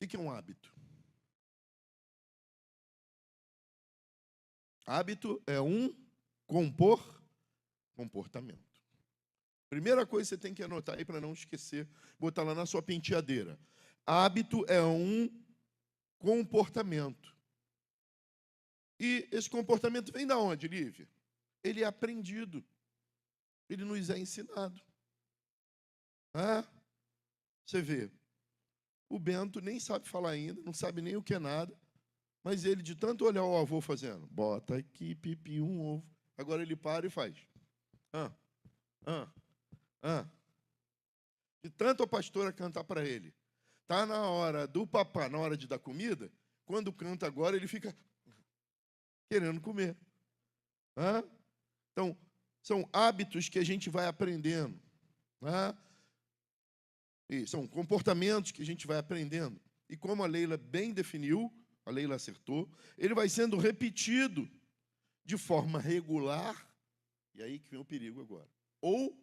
O que é um hábito? Hábito é um comportamento. Primeira coisa que você tem que anotar aí para não esquecer, botar lá na sua penteadeira. Hábito é um comportamento. E esse comportamento vem da onde, Lívia? Ele é aprendido. Ele nos é ensinado. Você vê, o Bento nem sabe falar ainda, não sabe nem o que é nada, mas ele, de tanto olhar o avô fazendo, bota aqui, pipi, um ovo, agora ele para e faz. De tanto a pastora cantar para ele. Está na hora do papá, na hora de dar comida, quando canta agora, ele fica querendo comer. Então, são hábitos que a gente vai aprendendo. E são comportamentos que a gente vai aprendendo. E como a Leila bem definiu, a Leila acertou, ele vai sendo repetido de forma regular, e aí que vem o perigo agora. Ou,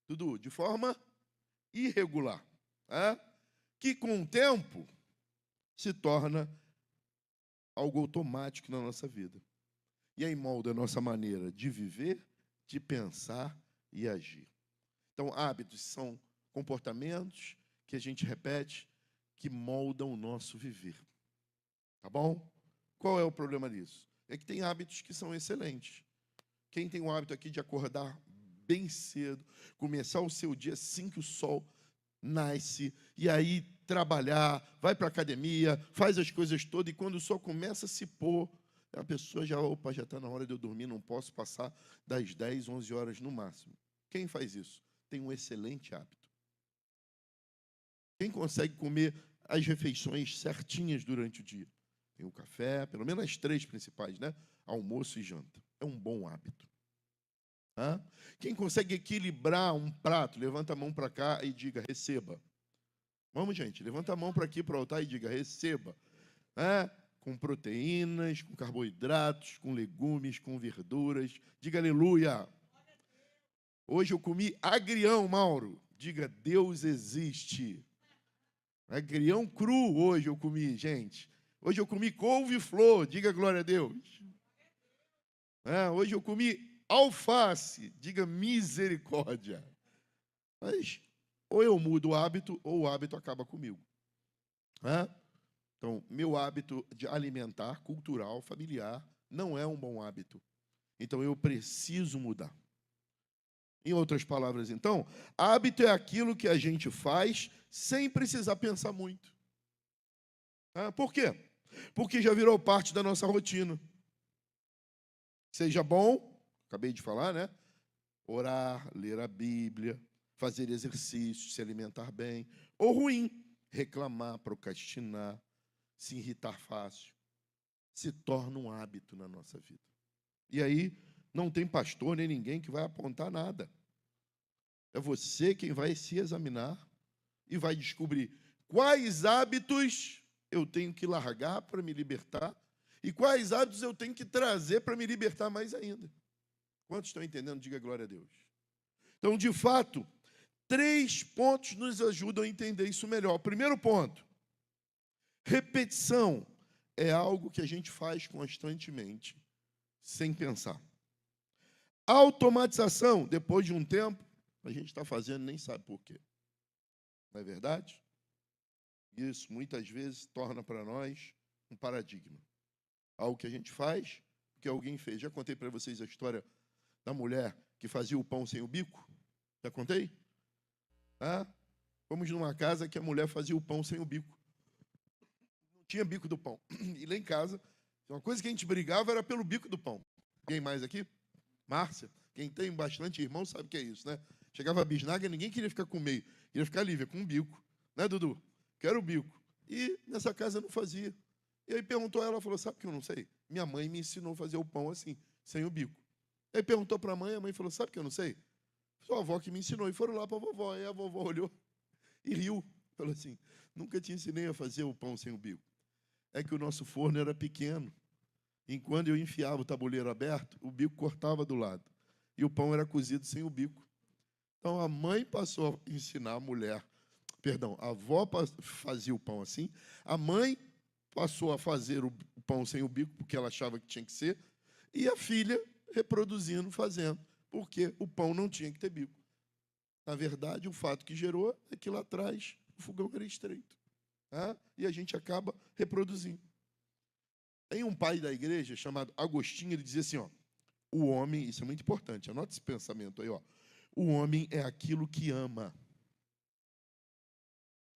Dudu, de forma irregular, que com o tempo se torna algo automático na nossa vida. E aí molda a nossa maneira de viver, de pensar e agir. Então, hábitos são comportamentos que a gente repete, que moldam o nosso viver. Tá bom? Qual é o problema disso? É que tem hábitos que são excelentes. Quem tem o hábito aqui de acordar bem cedo, começar o seu dia assim que o sol nasce, e aí trabalhar, vai para a academia, faz as coisas todas, e quando o sol começa a se pôr, a pessoa já está na hora de eu dormir, não posso passar das 10, 11 horas no máximo. Quem faz isso? Tem um excelente hábito. Quem consegue comer as refeições certinhas durante o dia? Tem o café, pelo menos as 3 principais, né? Almoço e janta. É um bom hábito. Quem consegue equilibrar um prato, levanta a mão para cá e diga, receba. Vamos, gente, levanta a mão para aqui, para o altar e diga, receba. Com proteínas, com carboidratos, com legumes, com verduras. Diga aleluia. Hoje eu comi agrião, Mauro. Diga, Deus existe. Agrião cru hoje eu comi, gente. Hoje eu comi couve-flor. Diga glória a Deus. Hoje eu comi alface, diga misericórdia. Mas ou eu mudo o hábito, ou o hábito acaba comigo. Então, meu hábito de alimentar, cultural, familiar, não é um bom hábito. Então, eu preciso mudar. Em outras palavras, então, hábito é aquilo que a gente faz sem precisar pensar muito. Por quê? Porque já virou parte da nossa rotina. Seja bom, acabei de falar, né? Orar, ler a Bíblia, fazer exercício, se alimentar bem. Ou ruim, reclamar, procrastinar, se irritar fácil. Se torna um hábito na nossa vida. E aí, não tem pastor nem ninguém que vai apontar nada. É você quem vai se examinar e vai descobrir quais hábitos eu tenho que largar para me libertar e quais hábitos eu tenho que trazer para me libertar mais ainda. Quantos estão entendendo? Diga glória a Deus. Então, de fato, 3 pontos nos ajudam a entender isso melhor. Primeiro ponto, repetição é algo que a gente faz constantemente, sem pensar. Automatização, depois de um tempo, a gente está fazendo, nem sabe por quê. Não é verdade? Isso, muitas vezes, torna para nós um paradigma. Algo que a gente faz, que alguém fez. Já contei para vocês a história da mulher que fazia o pão sem o bico? Já contei? Fomos numa casa que a mulher fazia o pão sem o bico. Não tinha bico do pão. E lá em casa, uma coisa que a gente brigava era pelo bico do pão. Alguém mais aqui? Márcia? Quem tem bastante irmão sabe o que é isso, né? Chegava a bisnaga, ninguém queria ficar com o meio. Queria ficar livre, com o bico. Né, Dudu? Quero o bico. E nessa casa não fazia. E aí perguntou a ela, falou, sabe que eu não sei? Minha mãe me ensinou a fazer o pão assim, sem o bico. Aí perguntou para a mãe falou, sabe que eu não sei? Sua avó que me ensinou. E foram lá para a vovó. Aí a vovó olhou e riu. Falou assim, nunca te ensinei a fazer o pão sem o bico. É que o nosso forno era pequeno. E quando eu enfiava o tabuleiro aberto, o bico cortava do lado. E o pão era cozido sem o bico. Então, a mãe passou a ensinar a mulher Perdão, a avó fazia o pão assim, a mãe passou a fazer o pão sem o bico, porque ela achava que tinha que ser, e a filha reproduzindo, fazendo, porque o pão não tinha que ter bico. Na verdade, o fato que gerou é que lá atrás o fogão era estreito. Tá? E a gente acaba reproduzindo. Tem um pai da igreja chamado Agostinho, ele dizia assim, ó, o homem, isso é muito importante, anota esse pensamento aí, ó, o homem é aquilo que ama.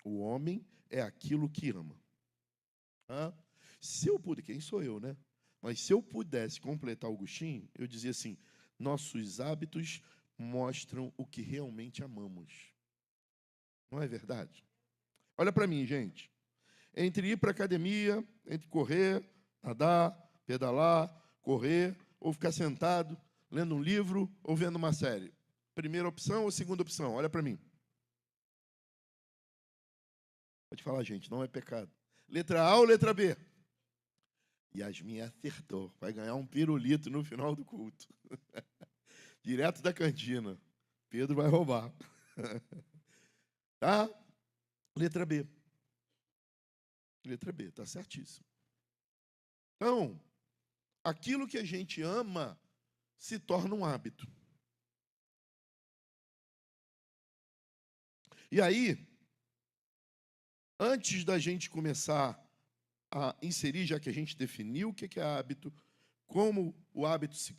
O homem é aquilo que ama. Tá? Se eu puder, quem sou eu, né? Mas se eu pudesse completar Agostinho, eu dizia assim, nossos hábitos mostram o que realmente amamos. Não é verdade? Olha para mim, gente. Entre ir para a academia, entre correr, nadar, pedalar, correr, ou ficar sentado, lendo um livro ou vendo uma série. Primeira opção ou segunda opção? Olha para mim. Pode falar, gente, não é pecado. Letra A ou letra B? Yasmin acertou. Vai ganhar um pirulito no final do culto. Direto da cantina. Pedro vai roubar. Tá? Letra B. Letra B, tá certíssimo. Então, aquilo que a gente ama se torna um hábito. E aí, antes da gente começar a inserir, já que a gente definiu o que é hábito, como o hábito se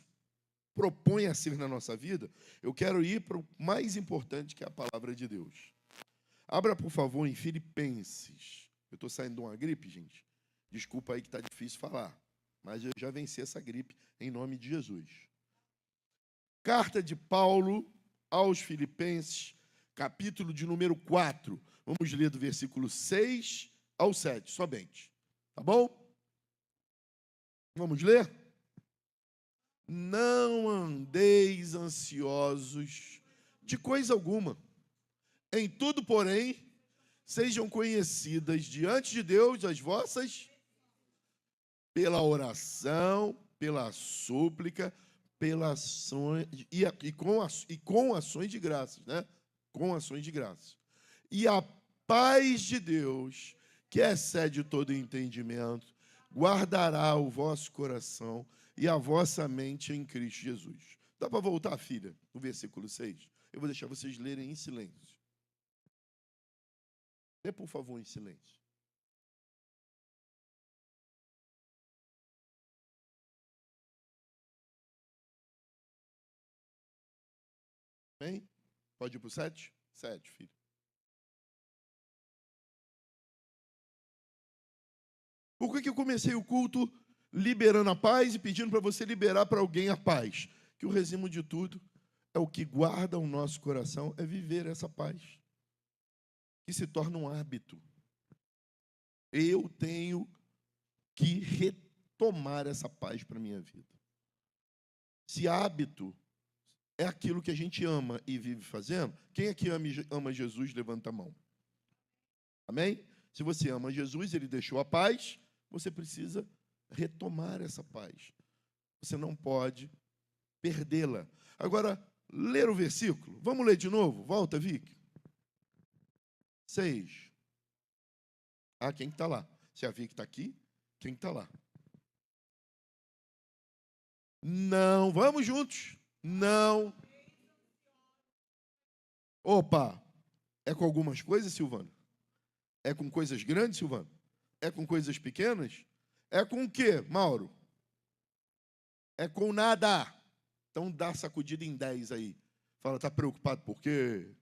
propõe a ser na nossa vida, eu quero ir para o mais importante, que é a palavra de Deus. Abra, por favor, em Filipenses. Eu estou saindo de uma gripe, gente. Desculpa aí que está difícil falar, mas eu já venci essa gripe em nome de Jesus. Carta de Paulo aos Filipenses, capítulo de número 4. Vamos ler do versículo 6 ao 7, somente. Tá bom? Vamos ler? Não andeis ansiosos de coisa alguma. Em tudo, porém, sejam conhecidas diante de Deus as vossas, pela oração, pela súplica, pela ações, com ações de graças, né? Com ações de graças. E a paz de Deus, que excede todo entendimento, guardará o vosso coração e a vossa mente em Cristo Jesus. Dá para voltar, filha, no versículo 6? Eu vou deixar vocês lerem em silêncio. Lê, por favor, em silêncio. Bem? Pode ir para o 7? 7, filho. Por que eu comecei o culto liberando a paz e pedindo para você liberar para alguém a paz? Que o resumo de tudo é o que guarda o nosso coração, é viver essa paz, que se torna um hábito. Eu tenho que retomar essa paz para a minha vida. Se hábito é aquilo que a gente ama e vive fazendo, quem aqui ama Jesus, levanta a mão. Amém? Se você ama Jesus, ele deixou a paz, você precisa retomar essa paz. Você não pode perdê-la. Agora, ler o versículo. Vamos ler de novo? Volta, Vic. 6. Ah, quem está lá? Se a Vic está aqui, quem está lá? Não, vamos juntos. Não. Opa, é com algumas coisas, Silvano? É com coisas grandes, Silvano? É com coisas pequenas? É com o quê, Mauro? É com nada. Então dá sacudida em 10 aí. Fala, tá preocupado por quê?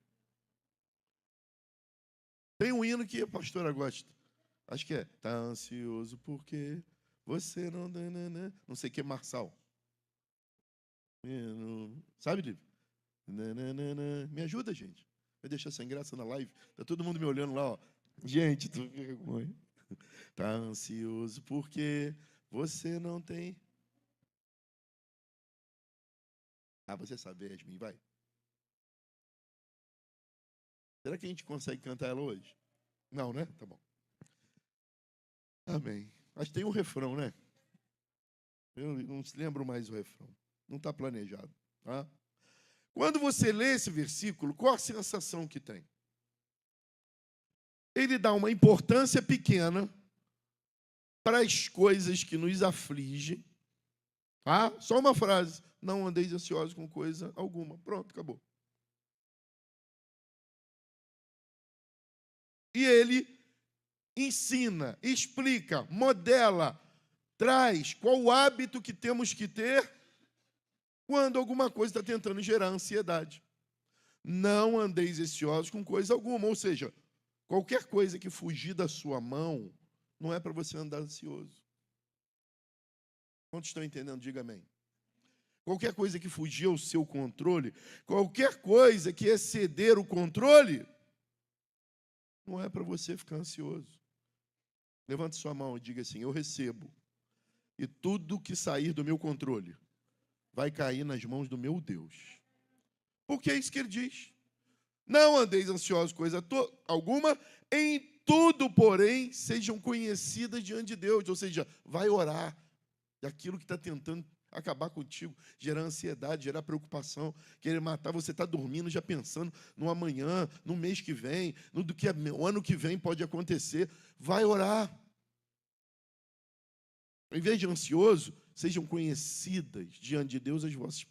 Tem um hino que a pastora gosta. Acho que é. Tá ansioso porque você não... Não sei o que, Marçal. Sabe, Livre? Me ajuda, gente. Vai deixar sem graça na live. Tá todo mundo me olhando lá, ó. Gente, tu vergonha. Tá ansioso porque você não tem... Ah, você sabe, Yasmin, vai. Será que a gente consegue cantar ela hoje? Não, né? Tá bom. Amém. Mas tem um refrão, né? Eu não se lembro mais o refrão. Não está planejado. Tá? Quando você lê esse versículo, qual a sensação que tem? ele dá uma importância pequena para as coisas que nos afligem. Tá? Só uma frase: não andeis ansiosos com coisa alguma. Pronto, acabou. E ele ensina, explica, modela, traz qual o hábito que temos que ter quando alguma coisa está tentando gerar ansiedade. Não andeis ansiosos com coisa alguma. Ou seja, qualquer coisa que fugir da sua mão, não é para você andar ansioso. Quantos estão entendendo? Diga amém. Qualquer coisa que fugir ao seu controle, qualquer coisa que exceder o controle, não é para você ficar ansioso. Levante sua mão e diga assim: eu recebo. E tudo que sair do meu controle vai cair nas mãos do meu Deus. Porque é isso que ele diz. Não andeis ansiosos coisa alguma, em tudo, porém, sejam conhecidas diante de Deus. Ou seja, vai orar daquilo que está tentando acabar contigo, gerar ansiedade, gerar preocupação, querer matar. Você está dormindo já pensando no amanhã, no mês que vem, no do que o ano que vem pode acontecer. Vai orar. Em vez de ansioso, sejam conhecidas diante de Deus as vossas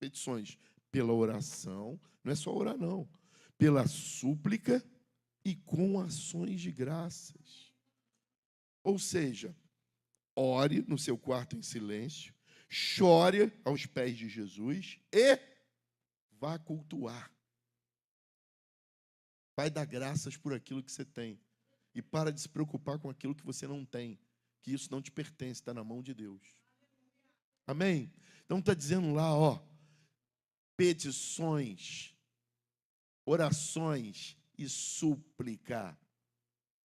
petições pela oração. Não é só orar, não. Pela súplica e com ações de graças. Ou seja, ore no seu quarto em silêncio, chore aos pés de Jesus e vá cultuar. Vai dar graças por aquilo que você tem. E para de se preocupar com aquilo que você não tem, que isso não te pertence, está na mão de Deus. Amém? Então está dizendo lá, ó, petições, orações e súplica.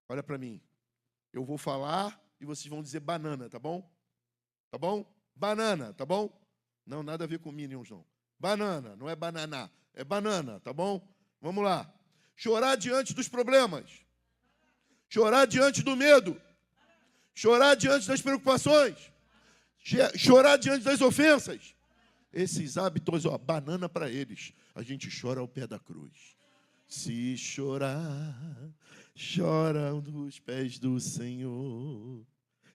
Olha para mim. Eu vou falar e vocês vão dizer banana, tá bom? Tá bom? Banana, tá bom? Não, nada a ver com Minions, não. Banana, não é banana, é banana, tá bom? Vamos lá. Chorar diante dos problemas. Chorar diante do medo. Chorar diante das preocupações. Chorar diante das ofensas. Esses hábitos, ó, banana para eles. A gente chora ao pé da cruz. Se chorar, chora aos pés do Senhor,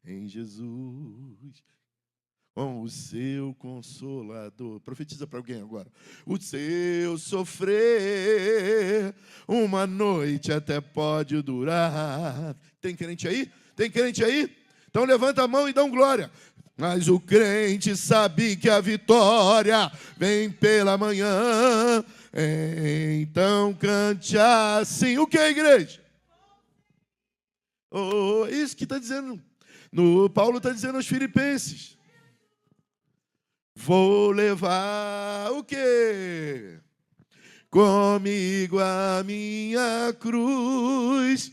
em Jesus, com o seu consolador. Profetiza para alguém agora. O seu sofrer, uma noite até pode durar. Tem crente aí? Tem crente aí? Então levanta a mão e dá glória. Mas o crente sabe que a vitória vem pela manhã. Então cante assim. O que é, igreja? Oh, isso que está dizendo. Paulo está dizendo aos Filipenses. Vou levar o quê? Comigo a minha cruz.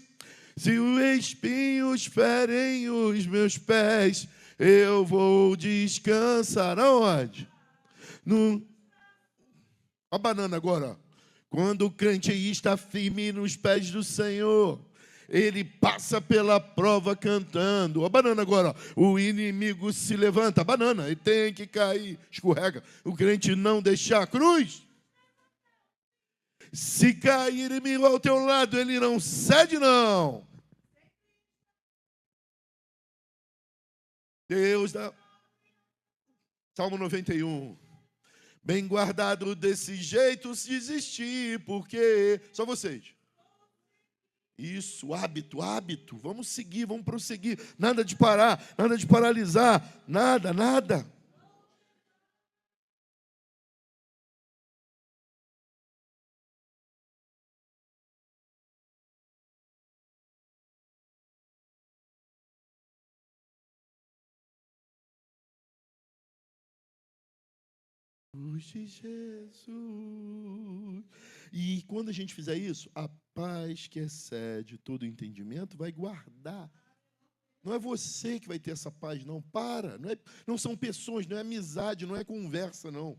Se os espinhos ferem os meus pés, eu vou descansar. Aonde? A banana agora. Quando o crente está firme nos pés do Senhor, ele passa pela prova cantando. A banana agora. O inimigo se levanta. A banana, ele tem que cair. Escorrega. O crente não deixar a cruz. Se cair inimigo ao teu lado, ele não cede, não. Deus dá. Salmo 91. Bem guardado desse jeito, se desistir, porque... Só vocês. Isso, hábito. Vamos seguir, vamos prosseguir. Nada de parar, nada de paralisar. Nada. De Jesus. E quando a gente fizer isso, a paz que excede todo entendimento vai guardar. Não é você que vai ter essa paz, não. Não são pessoas, não é amizade, não é conversa, não.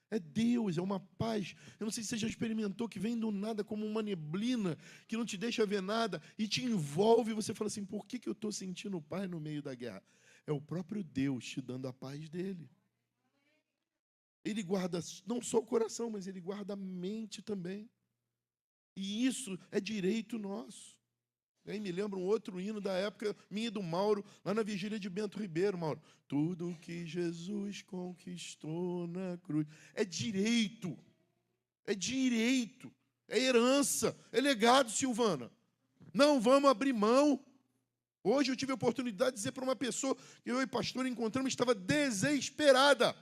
É Deus, é uma paz. Eu não sei se você já experimentou, que vem do nada como uma neblina, que não te deixa ver nada e te envolve. E você fala assim, por que eu estou sentindo paz no meio da guerra? É o próprio Deus te dando a paz dele. Ele guarda não só o coração, mas ele guarda a mente também. E isso é direito nosso. Aí me lembra um outro hino da época minha e do Mauro, lá na vigília de Bento Ribeiro, Mauro. Tudo que Jesus conquistou na cruz. É direito, é herança, é legado, Silvana. Não vamos abrir mão. Hoje eu tive a oportunidade de dizer para uma pessoa que eu e o pastor encontramos, estava desesperada.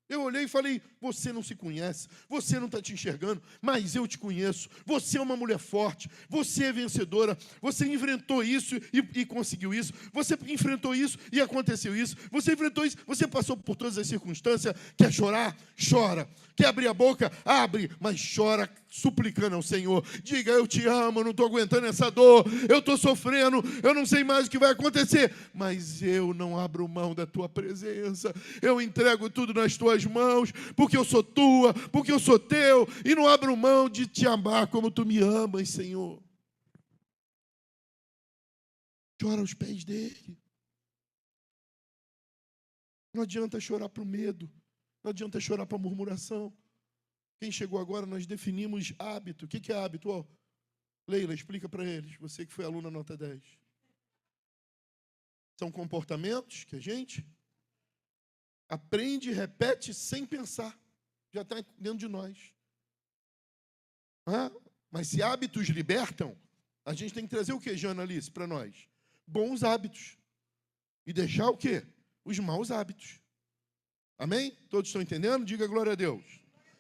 Eu olhei e falei, você não se conhece, você não está te enxergando, mas eu te conheço. Você é uma mulher forte, você é vencedora, você enfrentou isso e conseguiu isso, você enfrentou isso e aconteceu isso, você enfrentou isso, você passou por todas as circunstâncias. Quer chorar? Chora. Quer abrir a boca? Abre, mas chora suplicando ao Senhor. Diga, eu te amo, eu não estou aguentando essa dor, eu estou sofrendo, eu não sei mais o que vai acontecer, mas eu não abro mão da tua presença, eu entrego tudo nas tuas mãos, porque eu sou tua, porque eu sou teu, e não abro mão de te amar como tu me amas, Senhor. Chora aos pés dele. Não adianta chorar para o medo, não adianta chorar para a murmuração. Quem chegou agora, nós definimos hábito. O que é hábito? Oh, Leila, explica para eles, você que foi aluna nota 10. São comportamentos que a gente aprende e repete sem pensar. Já está dentro de nós. Mas se hábitos libertam, a gente tem que trazer o que, Jana Alice, para nós? Bons hábitos. E deixar o quê? Os maus hábitos. Amém? Todos estão entendendo? Diga glória a Deus.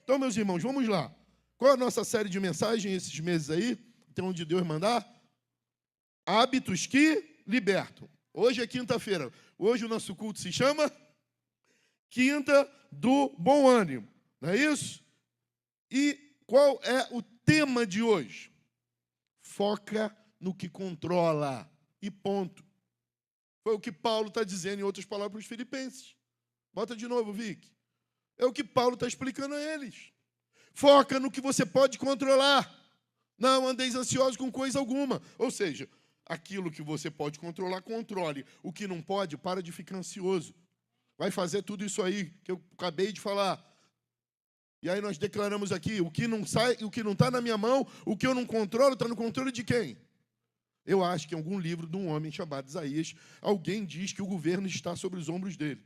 Então, meus irmãos, vamos lá. Qual é a nossa série de mensagens esses meses aí? Até onde Deus mandar? Hábitos que libertam. Hoje é quinta-feira. Hoje o nosso culto se chama Quinta do Bom Ânimo. Não é isso? E qual é o tema de hoje? Foca no que controla. E ponto. Foi o que Paulo está dizendo, em outras palavras, para os filipenses. Bota de novo, Vic. É o que Paulo está explicando a eles. Foca no que você pode controlar. Não andeis ansiosos com coisa alguma. Ou seja, aquilo que você pode controlar, controle. O que não pode, para de ficar ansioso. Vai fazer tudo isso aí que eu acabei de falar. E aí nós declaramos aqui, o que não sai, o que não está na minha mão, o que eu não controlo, está no controle de quem? Eu acho que em algum livro de um homem chamado Isaías, alguém diz que o governo está sobre os ombros dele.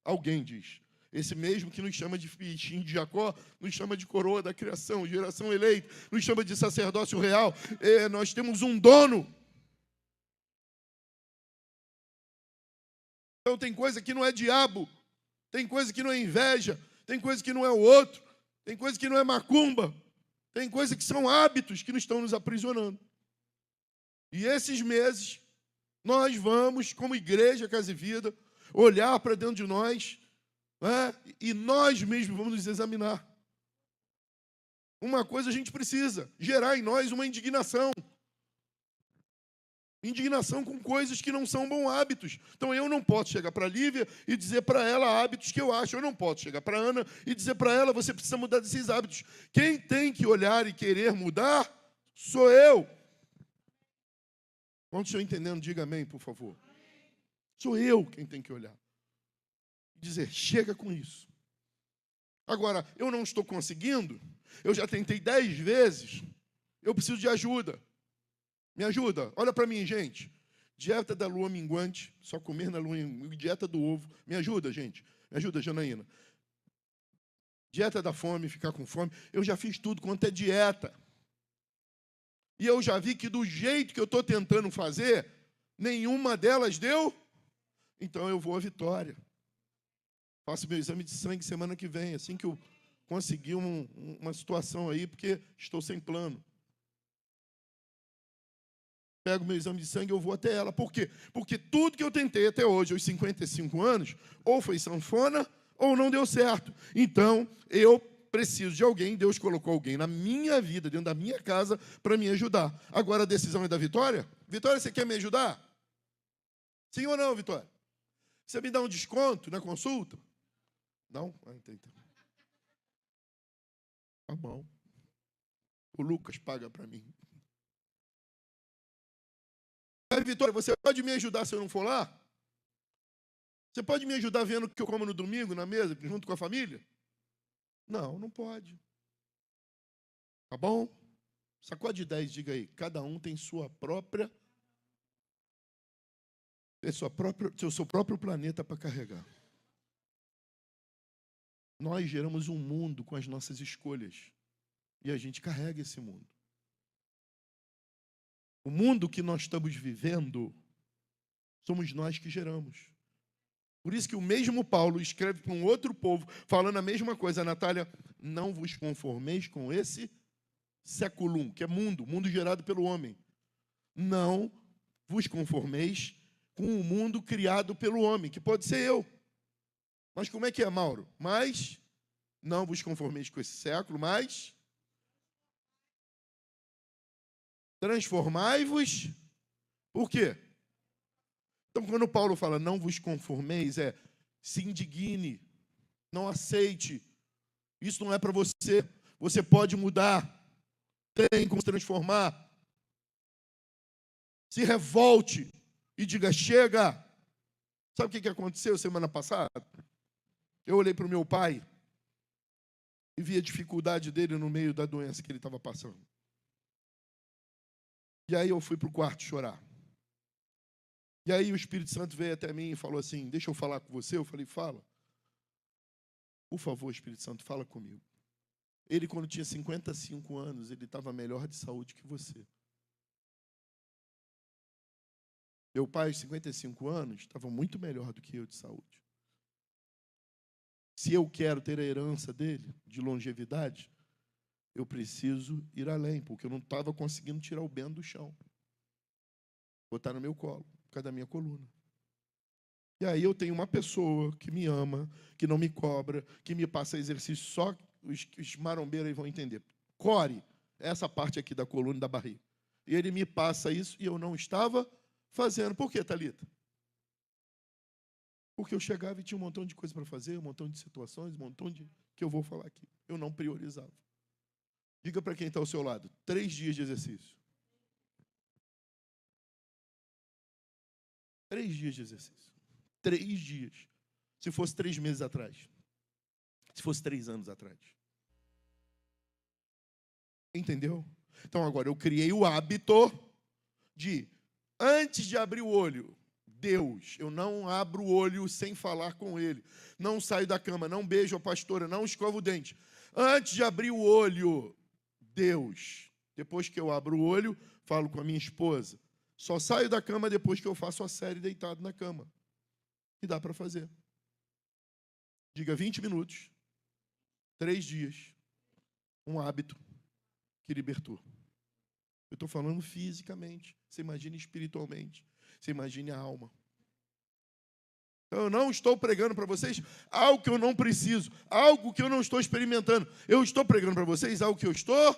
Alguém diz. Esse mesmo que nos chama de bichinho de Jacó, nos chama de coroa da criação, geração eleita, nos chama de sacerdócio real. Nós temos um dono. Então tem coisa que não é diabo, tem coisa que não é inveja, tem coisa que não é o outro, tem coisa que não é macumba, tem coisa que são hábitos que não estão nos aprisionando. E esses meses, nós vamos, como igreja Casa e Vida, olhar para dentro de nós, e nós mesmos vamos nos examinar. Uma coisa a gente precisa, gerar em nós uma indignação. Indignação com coisas que não são bons hábitos. Então eu não posso chegar para a Lívia e dizer para ela hábitos que eu acho. Eu não posso chegar para a Ana e dizer para ela, você precisa mudar desses hábitos. Quem tem que olhar e querer mudar sou eu. Quantos estão entendendo? Diga amém, por favor. Sou eu quem tem que olhar. Dizer, chega com isso. Agora, eu não estou conseguindo, eu já tentei 10 vezes, eu preciso de ajuda. Me ajuda, olha para mim, gente. Dieta da lua minguante, só comer na lua minguante, dieta do ovo. Me ajuda, gente. Me ajuda, Janaína. Dieta da fome, ficar com fome. Eu já fiz tudo quanto é dieta. E eu já vi que do jeito que eu estou tentando fazer, nenhuma delas deu. Então eu vou à vitória. Faço meu exame de sangue semana que vem, assim que eu conseguir uma situação aí, porque estou sem plano. Pego meu exame de sangue e eu vou até ela. Por quê? Porque tudo que eu tentei até hoje, aos 55 anos, ou foi sanfona, ou não deu certo. Então, eu preciso de alguém, Deus colocou alguém na minha vida, dentro da minha casa, para me ajudar. Agora a decisão é da Vitória? Vitória, você quer me ajudar? Sim ou não, Vitória? Você me dá um desconto na consulta? Não? Então. Tá bom. O Lucas paga para mim. Aí, Vitória, você pode me ajudar se eu não for lá? Você pode me ajudar vendo o que eu como no domingo, na mesa, junto com a família? Não, não pode. Tá bom? Sacode 10, diga aí. Cada um tem sua própria ter seu próprio planeta para carregar. Nós geramos um mundo com as nossas escolhas. E a gente carrega esse mundo. O mundo que nós estamos vivendo, somos nós que geramos. Por isso que o mesmo Paulo escreve para um outro povo, falando a mesma coisa. Natália, não vos conformeis com esse séculum, que é mundo gerado pelo homem. Não vos conformeis com o mundo criado pelo homem, que pode ser eu. Mas como é que é, Mauro? Mas não vos conformeis com esse século, mas transformai-vos. Por quê? Então, quando Paulo fala não vos conformeis, se indigne, não aceite. Isso não é para você. Você pode mudar. Tem como se transformar. Se revolte e diga, chega. Sabe o que aconteceu semana passada? Eu olhei para o meu pai e vi a dificuldade dele no meio da doença que ele estava passando. E aí eu fui para o quarto chorar. E aí o Espírito Santo veio até mim e falou assim, deixa eu falar com você. Eu falei, fala. Por favor, Espírito Santo, fala comigo. Ele, quando tinha 55 anos, ele estava melhor de saúde que você. Meu pai, aos 55 anos, estava muito melhor do que eu de saúde. Se eu quero ter a herança dele, de longevidade, eu preciso ir além, porque eu não estava conseguindo tirar o Bento do chão. Botar no meu colo, por causa da minha coluna. E aí eu tenho uma pessoa que me ama, que não me cobra, que me passa exercício, só os marombeiros aí vão entender. Core, essa parte aqui da coluna e da barriga. E ele me passa isso e eu não estava fazendo. Por quê, Thalita? Porque eu chegava e tinha um montão de coisa para fazer, um montão de situações, um montão de... que eu vou falar aqui. Eu não priorizava. Diga para quem está ao seu lado, 3 dias de exercício. 3 dias de exercício. 3 dias. Se fosse 3 meses atrás. Se fosse 3 anos atrás. Entendeu? Então, agora, eu criei o hábito de, antes de abrir o olho, Deus, eu não abro o olho sem falar com Ele. Não saio da cama, não beijo a pastora, não escovo o dente. Antes de abrir o olho, Deus. Depois que eu abro o olho, falo com a minha esposa. Só saio da cama depois que eu faço a série deitado na cama. E dá para fazer. Diga 20 minutos, 3 dias, um hábito que libertou. Eu estou falando fisicamente, você imagina espiritualmente, você imagine a alma. Então, eu não estou pregando para vocês algo que eu não preciso, algo que eu não estou experimentando. Eu estou pregando para vocês algo que eu estou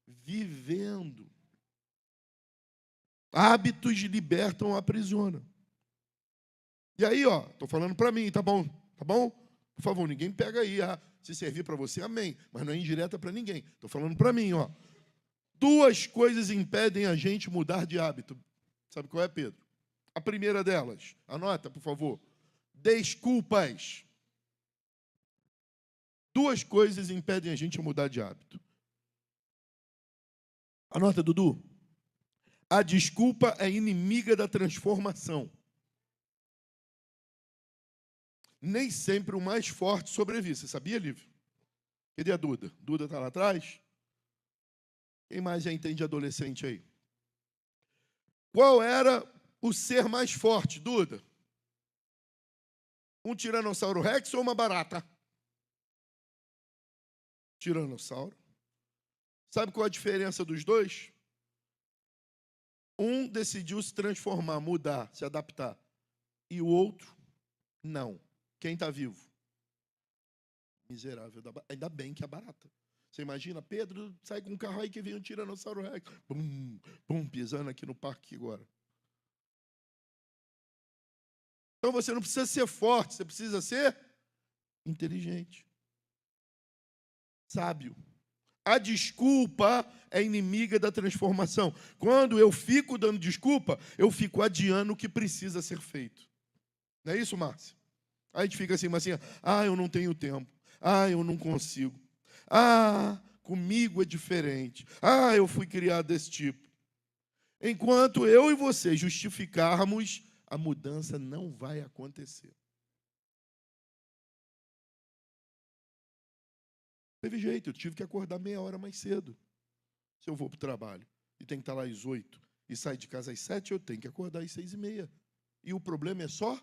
vivendo. Hábitos libertam, aprisionam. E aí, estou falando para mim, tá bom? Tá bom? Por favor, ninguém pega aí. Se servir para você, amém. Mas não é indireta para ninguém. Estou falando para mim, 2 coisas impedem a gente mudar de hábito. Sabe qual é, Pedro? A primeira delas, anota, por favor. Desculpas. 2 coisas impedem a gente a mudar de hábito. Anota, Dudu. A desculpa é inimiga da transformação. Nem sempre o mais forte sobrevive. Você sabia, Lívia? Cadê a Duda? Duda está lá atrás? Quem mais já entende adolescente aí? Qual era o ser mais forte, Duda? Um tiranossauro rex ou uma barata? Tiranossauro. Sabe qual a diferença dos dois? Um decidiu se transformar, mudar, se adaptar. E o outro, não. Quem está vivo? Miserável. Ainda bem que é barata. Você imagina, Pedro sai com um carro aí que vem um tiranossauro rex. Bum, bum, pisando aqui no parque agora. Então você não precisa ser forte, você precisa ser inteligente. Sábio. A desculpa é inimiga da transformação. Quando eu fico dando desculpa, eu fico adiando o que precisa ser feito. Não é isso, Márcia? Aí a gente fica assim, mas assim, eu não tenho tempo. Eu não consigo. Comigo é diferente. Eu fui criado desse tipo. Enquanto eu e você justificarmos a mudança não vai acontecer. Teve jeito, eu tive que acordar meia hora mais cedo. Se eu vou para o trabalho e tenho que estar lá às 8 e sair de casa às 7, eu tenho que acordar às 6:30. E o problema é só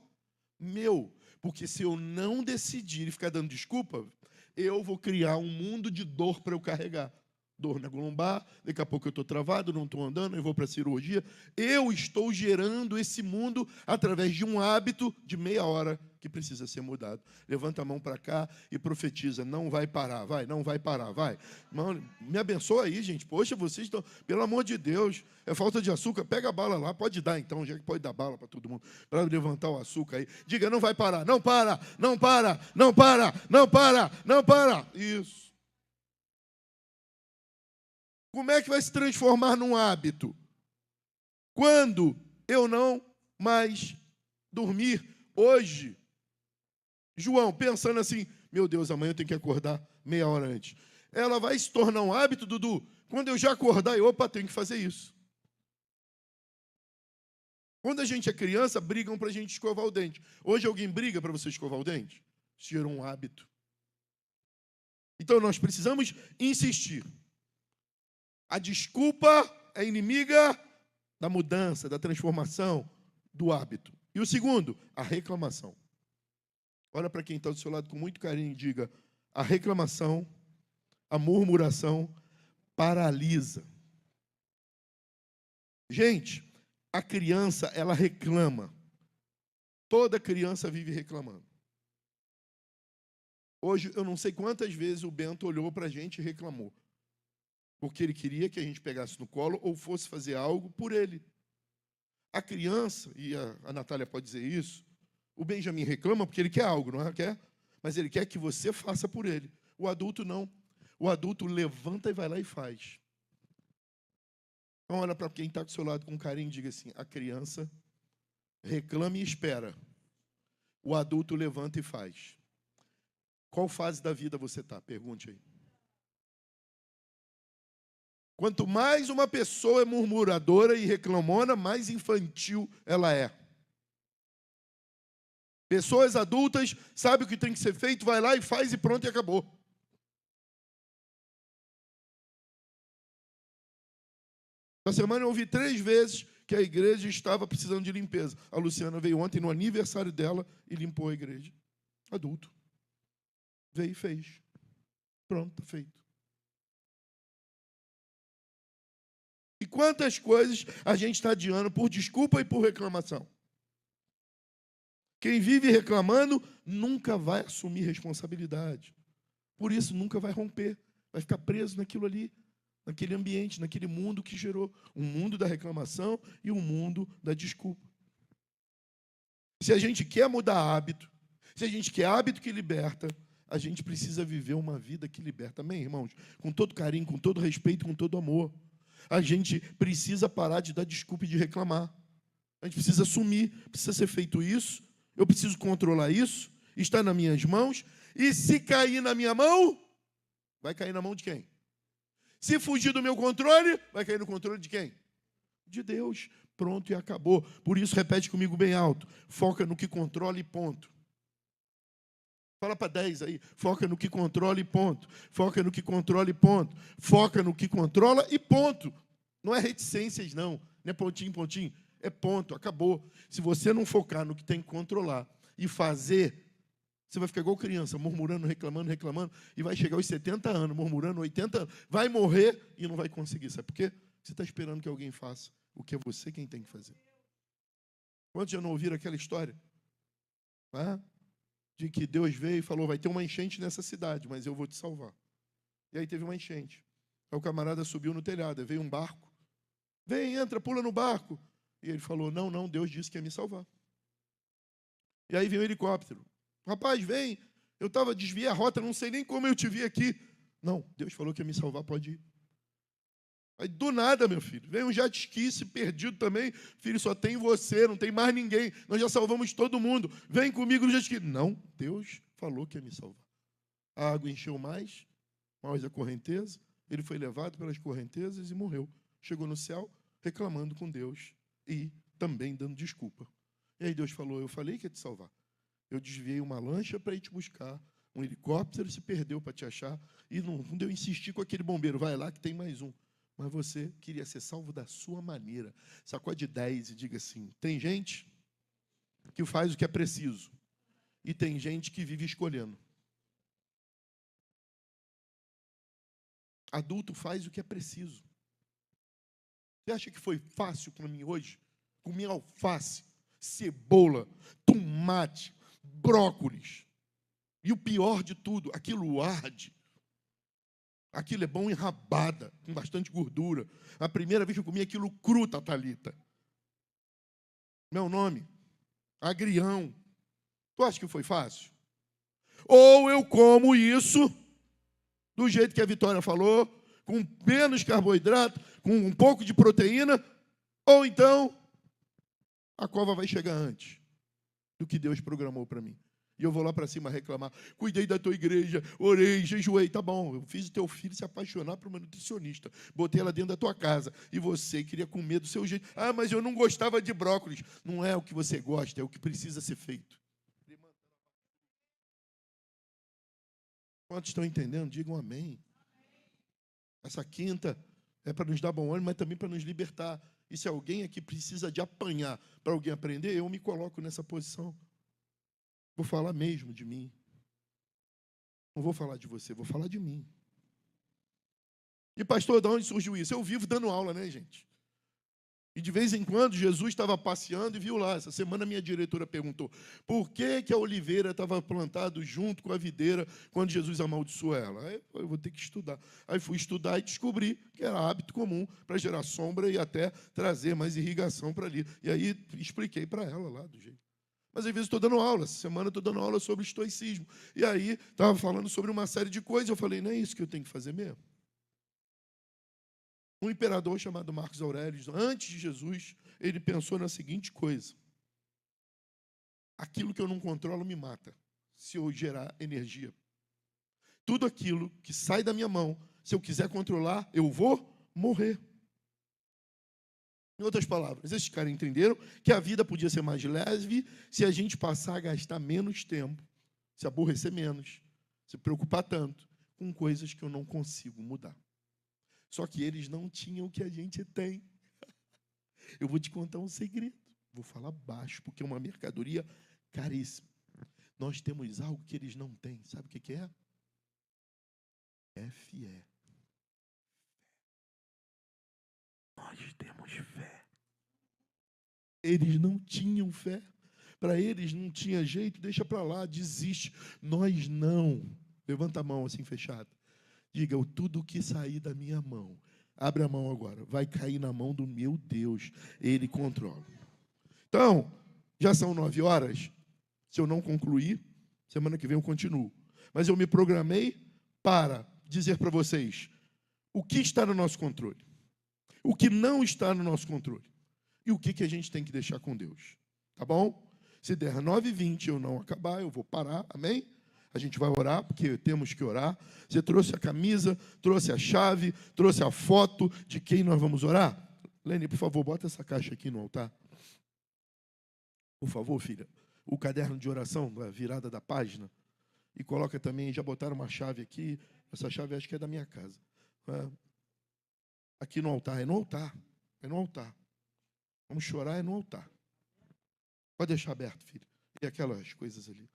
meu. Porque se eu não decidir e ficar dando desculpa, eu vou criar um mundo de dor para eu carregar. Dor na lombar, daqui a pouco eu estou travado, não estou andando, eu vou para a cirurgia. Eu estou gerando esse mundo através de um hábito de meia hora que precisa ser mudado. Levanta a mão para cá e profetiza, não vai parar, vai, não vai parar, vai. Mano, me abençoa aí, gente. Poxa, vocês estão, pelo amor de Deus, é falta de açúcar, pega a bala lá, pode dar então, já que pode dar bala para todo mundo, para levantar o açúcar aí. Diga, não vai parar, não para, não para, não para, não para, não para. Isso. Como é que vai se transformar num hábito? Quando eu não mais dormir hoje. João, pensando assim, meu Deus, amanhã eu tenho que acordar meia hora antes. Ela vai se tornar um hábito, Dudu, quando eu já acordar, opa, tenho que fazer isso. Quando a gente é criança, brigam para a gente escovar o dente. Hoje alguém briga para você escovar o dente? Isso gerou um hábito. Então nós precisamos insistir. A desculpa é inimiga da mudança, da transformação, do hábito. E o segundo, a reclamação. Olha para quem está do seu lado com muito carinho e diga, a reclamação, a murmuração paralisa. Gente, a criança, ela reclama. Toda criança vive reclamando. Hoje, eu não sei quantas vezes o Bento olhou para a gente e reclamou. Porque ele queria que a gente pegasse no colo ou fosse fazer algo por ele. A criança, e a Natália pode dizer isso, o Benjamin reclama porque ele quer algo, não é? Quer? Mas ele quer que você faça por ele. O adulto não. O adulto levanta e vai lá e faz. Então, olha para quem está do seu lado com carinho e diga assim, a criança reclama e espera. O adulto levanta e faz. Qual fase da vida você está? Pergunte aí. Quanto mais uma pessoa é murmuradora e reclamona, mais infantil ela é. Pessoas adultas sabem o que tem que ser feito, vai lá e faz e pronto e acabou. Essa semana eu ouvi 3 vezes que a igreja estava precisando de limpeza. A Luciana veio ontem no aniversário dela e limpou a igreja. Adulto. Veio e fez. Pronto, está feito. E quantas coisas a gente está adiando por desculpa e por reclamação? Quem vive reclamando nunca vai assumir responsabilidade. Por isso, nunca vai romper. Vai ficar preso naquilo ali, naquele ambiente, naquele mundo que gerou um mundo da reclamação e um mundo da desculpa. Se a gente quer mudar hábito, se a gente quer hábito que liberta, a gente precisa viver uma vida que liberta. Amém, irmãos? Com todo carinho, com todo respeito, com todo amor. A gente precisa parar de dar desculpa e de reclamar. A gente precisa assumir, precisa ser feito isso, eu preciso controlar isso, está nas minhas mãos, e se cair na minha mão, vai cair na mão de quem? Se fugir do meu controle, vai cair no controle de quem? De Deus. Pronto e acabou. Por isso, repete comigo bem alto. Foca no que controla e ponto. Fala para 10 aí. Foca no que controla e ponto. Foca no que controla e ponto. Foca no que controla e ponto. Não é reticências, não. Não é pontinho, pontinho. É ponto, acabou. Se você não focar no que tem que controlar e fazer, você vai ficar igual criança, murmurando, reclamando, reclamando, e vai chegar aos 70 anos, murmurando, 80 anos, vai morrer e não vai conseguir. Sabe por quê? Você está esperando que alguém faça o que é você quem tem que fazer. Quantos já não ouviram aquela história? De que Deus veio e falou, vai ter uma enchente nessa cidade, mas eu vou te salvar. E aí teve uma enchente. Aí o camarada subiu no telhado, aí veio um barco. Vem, entra, pula no barco. E ele falou, não, Deus disse que ia me salvar. E aí veio um helicóptero. Rapaz, vem, eu desviei a rota, não sei nem como eu te vi aqui. Não, Deus falou que ia me salvar, pode ir. Aí do nada, meu filho, vem um jet ski, se perdido também. Filho, só tem você, não tem mais ninguém. Nós já salvamos todo mundo. Vem comigo no jet ski. Não, Deus falou que ia me salvar. A água encheu mais a correnteza. Ele foi levado pelas correntezas e morreu. Chegou no céu reclamando com Deus e também dando desculpa. E aí Deus falou, eu falei que ia te salvar. Eu desviei uma lancha para ir te buscar. Um helicóptero se perdeu para te achar. E não deu insistir com aquele bombeiro. Vai lá que tem mais um. Mas você queria ser salvo da sua maneira. Sacode 10 e diga assim, tem gente que faz o que é preciso. E tem gente que vive escolhendo. Adulto faz o que é preciso. Você acha que foi fácil para mim hoje? Comer alface, cebola, tomate, brócolis. E o pior de tudo, aquilo arde. Aquilo é bom em rabada, com bastante gordura. A primeira vez que eu comi aquilo cru, Tatalita. Meu nome, agrião. Tu acha que foi fácil? Ou eu como isso, do jeito que a Vitória falou, com menos carboidrato, com um pouco de proteína, ou então a cova vai chegar antes do que Deus programou para mim. E eu vou lá para cima reclamar, cuidei da tua igreja, orei, jejuei, tá bom, eu fiz o teu filho se apaixonar por uma nutricionista, botei ela dentro da tua casa, e você queria comer do seu jeito. Ah, mas eu não gostava de brócolis. Não é o que você gosta, é o que precisa ser feito. Quantos estão entendendo? Digam amém. Essa quinta é para nos dar bom ânimo, mas também para nos libertar. E se alguém aqui precisa de apanhar para alguém aprender, eu me coloco nessa posição. Vou falar mesmo de mim. Não vou falar de você, vou falar de mim. E pastor, de onde surgiu isso? Eu vivo dando aula, né, gente? E de vez em quando Jesus estava passeando e viu lá. Essa semana minha diretora perguntou por que a oliveira estava plantada junto com a videira quando Jesus amaldiçoou ela. Aí eu vou ter que estudar. Aí fui estudar e descobri que era hábito comum para gerar sombra e até trazer mais irrigação para ali. E aí expliquei para ela lá do jeito. Mas às vezes estou dando aula. Essa semana estou dando aula sobre estoicismo. E aí estava falando sobre uma série de coisas. Eu falei, não é isso que eu tenho que fazer mesmo? Um imperador chamado Marcos Aurélio, antes de Jesus, ele pensou na seguinte coisa: aquilo que eu não controlo me mata, se eu gerar energia. Tudo aquilo que sai da minha mão, se eu quiser controlar, eu vou morrer. Em outras palavras, esses caras entenderam que a vida podia ser mais leve se a gente passar a gastar menos tempo, se aborrecer menos, se preocupar tanto com coisas que eu não consigo mudar. Só que eles não tinham o que a gente tem. Eu vou te contar um segredo. Vou falar baixo, porque é uma mercadoria caríssima. Nós temos algo que eles não têm. Sabe o que é? Fé. Nós temos fé. Eles não tinham fé. Para eles não tinha jeito, deixa para lá, desiste. Nós não. Levanta a mão assim fechada. Diga, tudo que sair da minha mão, abre a mão agora, vai cair na mão do meu Deus. Ele controla. Então, já são 9 horas. Se eu não concluir, semana que vem eu continuo. Mas eu me programei para dizer para vocês o que está no nosso controle, o que não está no nosso controle e o que a gente tem que deixar com Deus. Tá bom? Se der 9h20 eu não acabar, eu vou parar, amém? A gente vai orar, porque temos que orar. Você trouxe a camisa, trouxe a chave, trouxe a foto de quem nós vamos orar? Lene, por favor, bota essa caixa aqui no altar. Por favor, filha. O caderno de oração, a virada da página. E coloca também, já botaram uma chave aqui. Essa chave acho que é da minha casa. Aqui no altar, é no altar. É no altar. Vamos chorar, é no altar. Pode deixar aberto, filho. E aquelas coisas ali.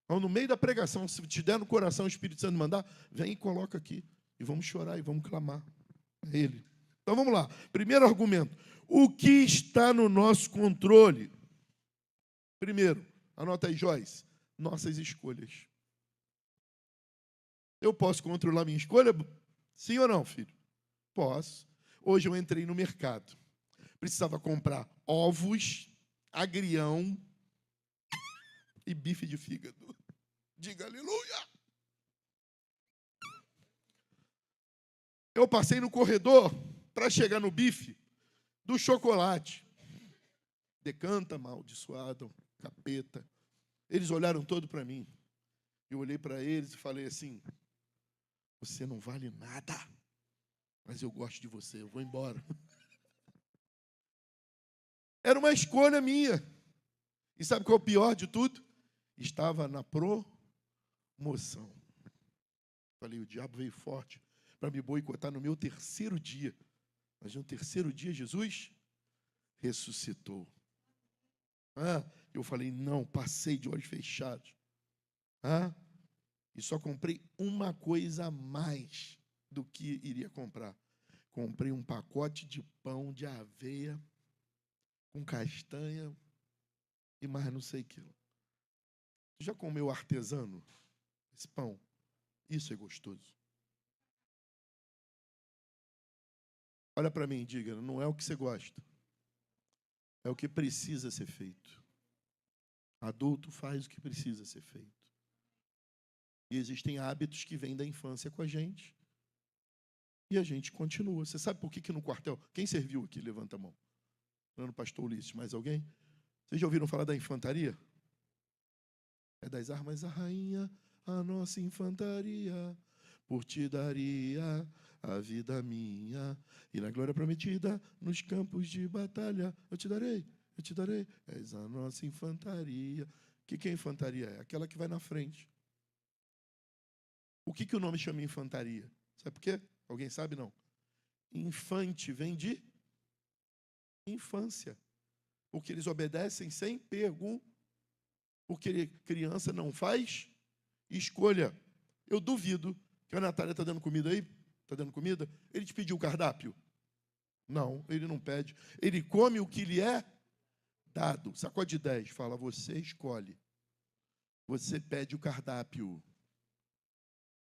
Então, no meio da pregação, se te der no coração o Espírito Santo mandar, vem e coloca aqui. E vamos chorar e vamos clamar a Ele. Então vamos lá. Primeiro argumento. O que está no nosso controle? Primeiro, anota aí, Joyce. Nossas escolhas. Eu posso controlar minha escolha? Sim ou não, filho? Posso. Hoje eu entrei no mercado. Precisava comprar ovos, agrião e bife de fígado. Diga aleluia. Eu passei no corredor para chegar no bife do chocolate. Decanta, amaldiçoado, capeta. Eles olharam todo para mim. Eu olhei para eles e falei assim: você não vale nada, mas eu gosto de você, eu vou embora. Era uma escolha minha. E sabe qual é o pior de tudo? Estava na promoção. Falei, o diabo veio forte para me boicotar no meu terceiro dia. Mas no terceiro dia, Jesus ressuscitou. Eu falei, não, passei de olhos fechados. E só comprei uma coisa a mais do que iria comprar. Comprei um pacote de pão de aveia com castanha e mais não sei o que. Já comeu artesano? Esse pão? Isso é gostoso. Olha para mim e diga, não é o que você gosta. É o que precisa ser feito. Adulto faz o que precisa ser feito. E existem hábitos que vêm da infância com a gente. E a gente continua. Você sabe por que no quartel... Quem serviu aqui? Levanta a mão. Falando pastor Ulisses, mais alguém? Vocês já ouviram falar da infantaria? É das armas a rainha, a nossa infantaria. Por ti daria a vida minha. E na glória prometida, nos campos de batalha, eu te darei. És a nossa infantaria. O que é infantaria? É aquela que vai na frente. O que o nome chama infantaria? Sabe por quê? Alguém sabe? Não. Infante vem de infância. Porque eles obedecem sem pergunta. Porque criança não faz escolha. Eu duvido que a Natália está dando comida aí. Está dando comida? Ele te pediu o cardápio? Não, ele não pede. Ele come o que lhe é dado. Sacode 10. Fala, você escolhe. Você pede o cardápio.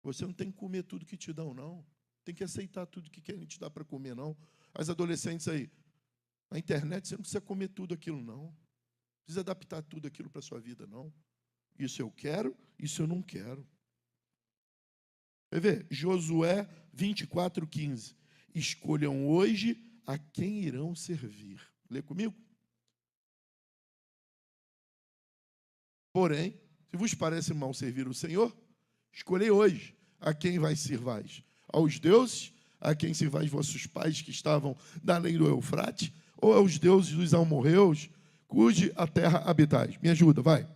Você não tem que comer tudo que te dão, não. Tem que aceitar tudo que querem te dar para comer, não. As adolescentes aí, na internet, você não precisa comer tudo aquilo, não. Não precisa adaptar tudo aquilo para a sua vida, não. Isso eu quero, isso eu não quero. Quer ver? Josué 24:15. Escolham hoje a quem irão servir. Lê comigo? Porém, se vos parece mal servir o Senhor, escolhei hoje a quem vai servir. Aos deuses, a quem servais vossos pais que estavam na além do Eufrate, ou aos deuses dos amorreus, cuja a terra habitais. Me ajuda, vai.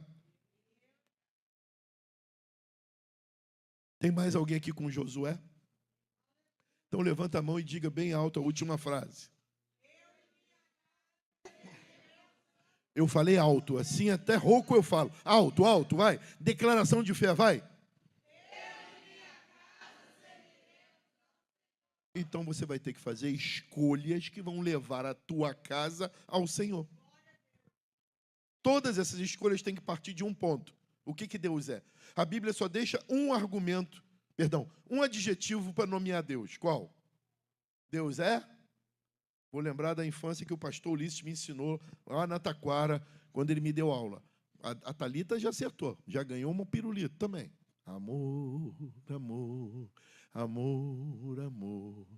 Tem mais alguém aqui com Josué? Então levanta a mão e diga bem alto a última frase. Eu falei alto, assim até rouco eu falo. Alto, alto, vai. Declaração de fé, vai. Então você vai ter que fazer escolhas que vão levar a tua casa ao Senhor. Todas essas escolhas têm que partir de um ponto. O que Deus é? A Bíblia só deixa um adjetivo para nomear Deus. Qual? Deus é? Vou lembrar da infância que o pastor Ulisses me ensinou lá na Taquara, quando ele me deu aula. A Thalita já acertou, já ganhou um pirulito também. Amor, amor, amor, amor.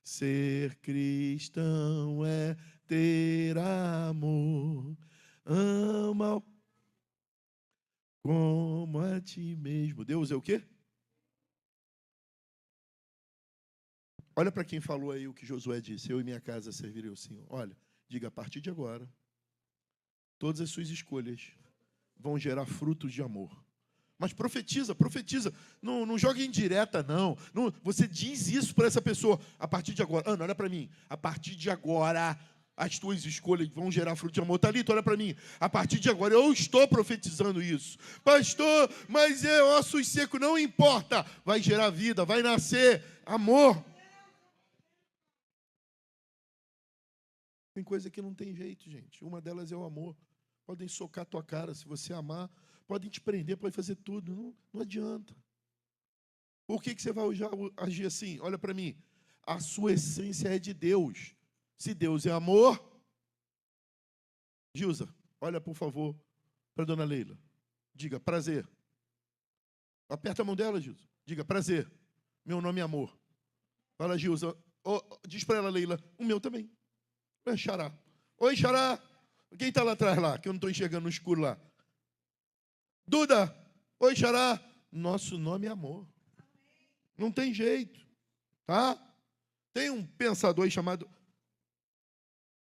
Ser cristão é ter amor. Ama como a ti mesmo. Deus é o quê? Olha para quem falou aí o que Josué disse. Eu e minha casa servirei ao Senhor. Olha, diga, a partir de agora, todas as suas escolhas vão gerar frutos de amor. Mas profetiza. Não joga em direta, não. Você diz isso para essa pessoa. A partir de agora, Ana, olha para mim. A partir de agora, as tuas escolhas vão gerar fruto de amor. Thalita, olha para mim. A partir de agora, eu estou profetizando isso. Pastor, mas ossos secos, não importa. Vai gerar vida, vai nascer amor. Tem coisa que não tem jeito, gente. Uma delas é o amor. Podem socar a tua cara se você amar. Podem te prender, podem fazer tudo. Não adianta. Por que você vai agir assim? Olha para mim. A sua essência é de Deus. Se Deus é amor... Gilza, olha, por favor, para a dona Leila. Diga, prazer. Aperta a mão dela, Gilza. Diga, prazer. Meu nome é amor. Fala, Gilza. Diz para ela, Leila, o meu também. É Xará. Oi, Xará. Quem está lá atrás lá? Que eu não estou enxergando no escuro lá. Duda. Oi, Xará. Nosso nome é amor. Não tem jeito. Tá? Tem um pensador aí chamado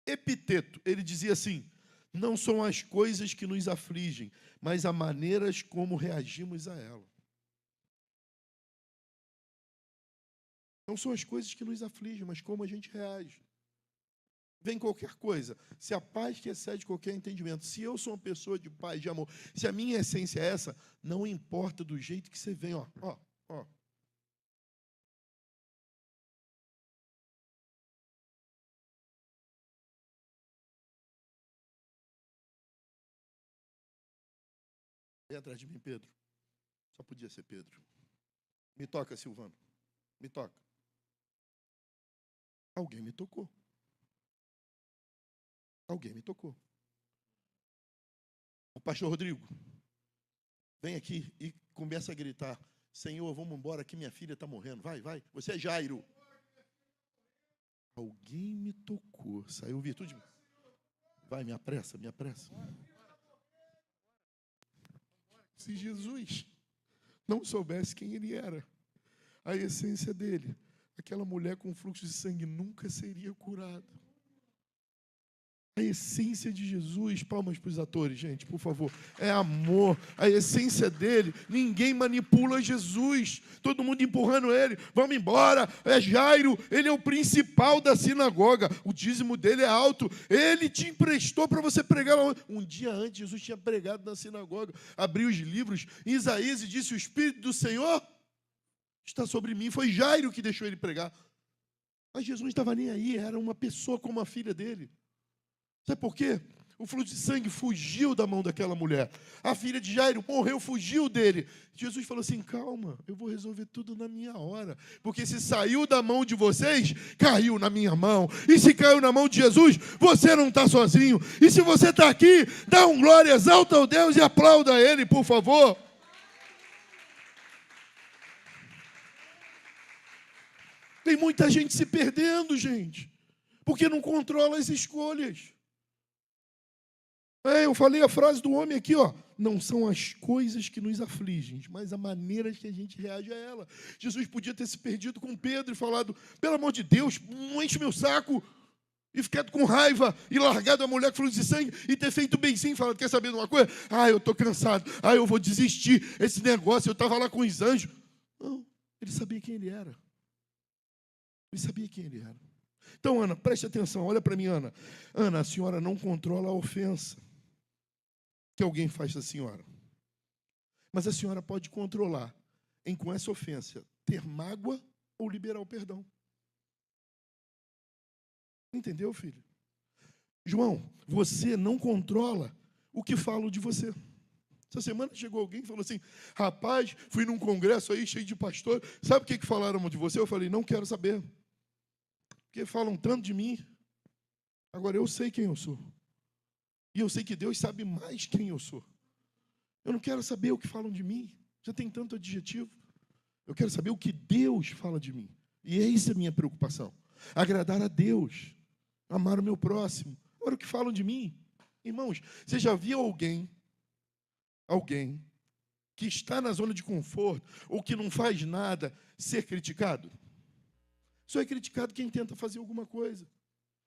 Epiteto. Ele dizia assim, Não são as coisas que nos afligem, mas as maneiras como reagimos a ela. Não são as coisas que nos afligem, mas como a gente reage. Vem qualquer coisa. Se a paz que excede qualquer entendimento, se eu sou uma pessoa de paz, de amor, se a minha essência é essa, não importa do jeito que você vem, ó. Vem atrás de mim, Pedro. Só podia ser Pedro. Me toca, Silvano. Me toca. Alguém me tocou. Alguém me tocou. O pastor Rodrigo, vem aqui e começa a gritar: Senhor, vamos embora que minha filha está morrendo. Vai, vai. Você é Jairo. Alguém me tocou. Saiu virtude. Vai, me apressa, me apressa. Se Jesus não soubesse quem ele era, a essência dele, aquela mulher com fluxo de sangue nunca seria curada. A essência de Jesus, palmas para os atores, gente, por favor, é amor. A essência dele, ninguém manipula Jesus. Todo mundo empurrando ele, vamos embora, é Jairo, ele é o principal da sinagoga, o dízimo dele é alto, ele te emprestou para você pregar lá. Um dia antes, Jesus tinha pregado na sinagoga, abriu os livros, em Isaías, e disse: o Espírito do Senhor está sobre mim. Foi Jairo que deixou ele pregar. Mas Jesus não estava nem aí, era uma pessoa como a filha dele. Sabe por quê? O fluxo de sangue fugiu da mão daquela mulher. A filha de Jairo morreu, fugiu dele. Jesus falou assim: calma, eu vou resolver tudo na minha hora. Porque se saiu da mão de vocês, caiu na minha mão. E se caiu na mão de Jesus, você não está sozinho. E se você está aqui, dá um glória, exalta ao Deus e aplauda Ele, por favor. Tem muita gente se perdendo, gente, porque não controla as escolhas. Eu falei a frase do homem aqui, ó. Não são as coisas que nos afligem, mas a maneira que a gente reage a ela. Jesus podia ter se perdido com Pedro e falado: pelo amor de Deus, não enche meu saco. E ficado com raiva e largado a mulher com fluxo de sangue e ter feito bem sim, falado: quer saber de uma coisa? Eu estou cansado. Eu vou desistir. Esse negócio, eu estava lá com os anjos. Não, ele sabia quem ele era. Ele sabia quem ele era. Então, Ana, preste atenção, olha para mim, Ana. Ana, a senhora não controla a ofensa que alguém faz da senhora. Mas a senhora pode controlar em, com essa ofensa, ter mágoa ou liberar o perdão. Entendeu, filho? João, você não controla o que falam de você. Essa semana chegou alguém e falou assim: rapaz, fui num congresso aí cheio de pastor, sabe o que falaram de você? Eu falei: não quero saber. Porque falam tanto de mim. Agora eu sei quem eu sou. E eu sei que Deus sabe mais quem eu sou. Eu não quero saber o que falam de mim. Já tem tanto adjetivo. Eu quero saber o que Deus fala de mim. E essa é a minha preocupação. Agradar a Deus. Amar o meu próximo. Agora o que falam de mim? Irmãos, você já viu alguém que está na zona de conforto ou que não faz nada ser criticado? Só é criticado quem tenta fazer alguma coisa.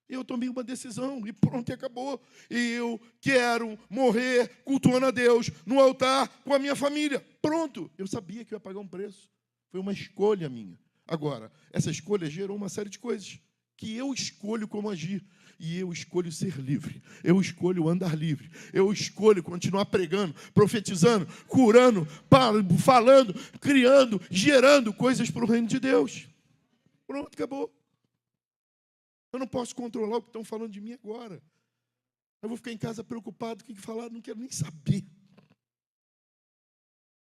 Eu tomei uma decisão e pronto, e acabou. E eu quero morrer cultuando a Deus no altar com a minha família. Pronto. Eu sabia que eu ia pagar um preço. Foi uma escolha minha. Agora, essa escolha gerou uma série de coisas que eu escolho como agir. E eu escolho ser livre. Eu escolho andar livre. Eu escolho continuar pregando, profetizando, curando, falando, criando, gerando coisas para o reino de Deus. Pronto, acabou. Eu não posso controlar o que estão falando de mim agora. Eu vou ficar em casa preocupado com o que falaram, não quero nem saber.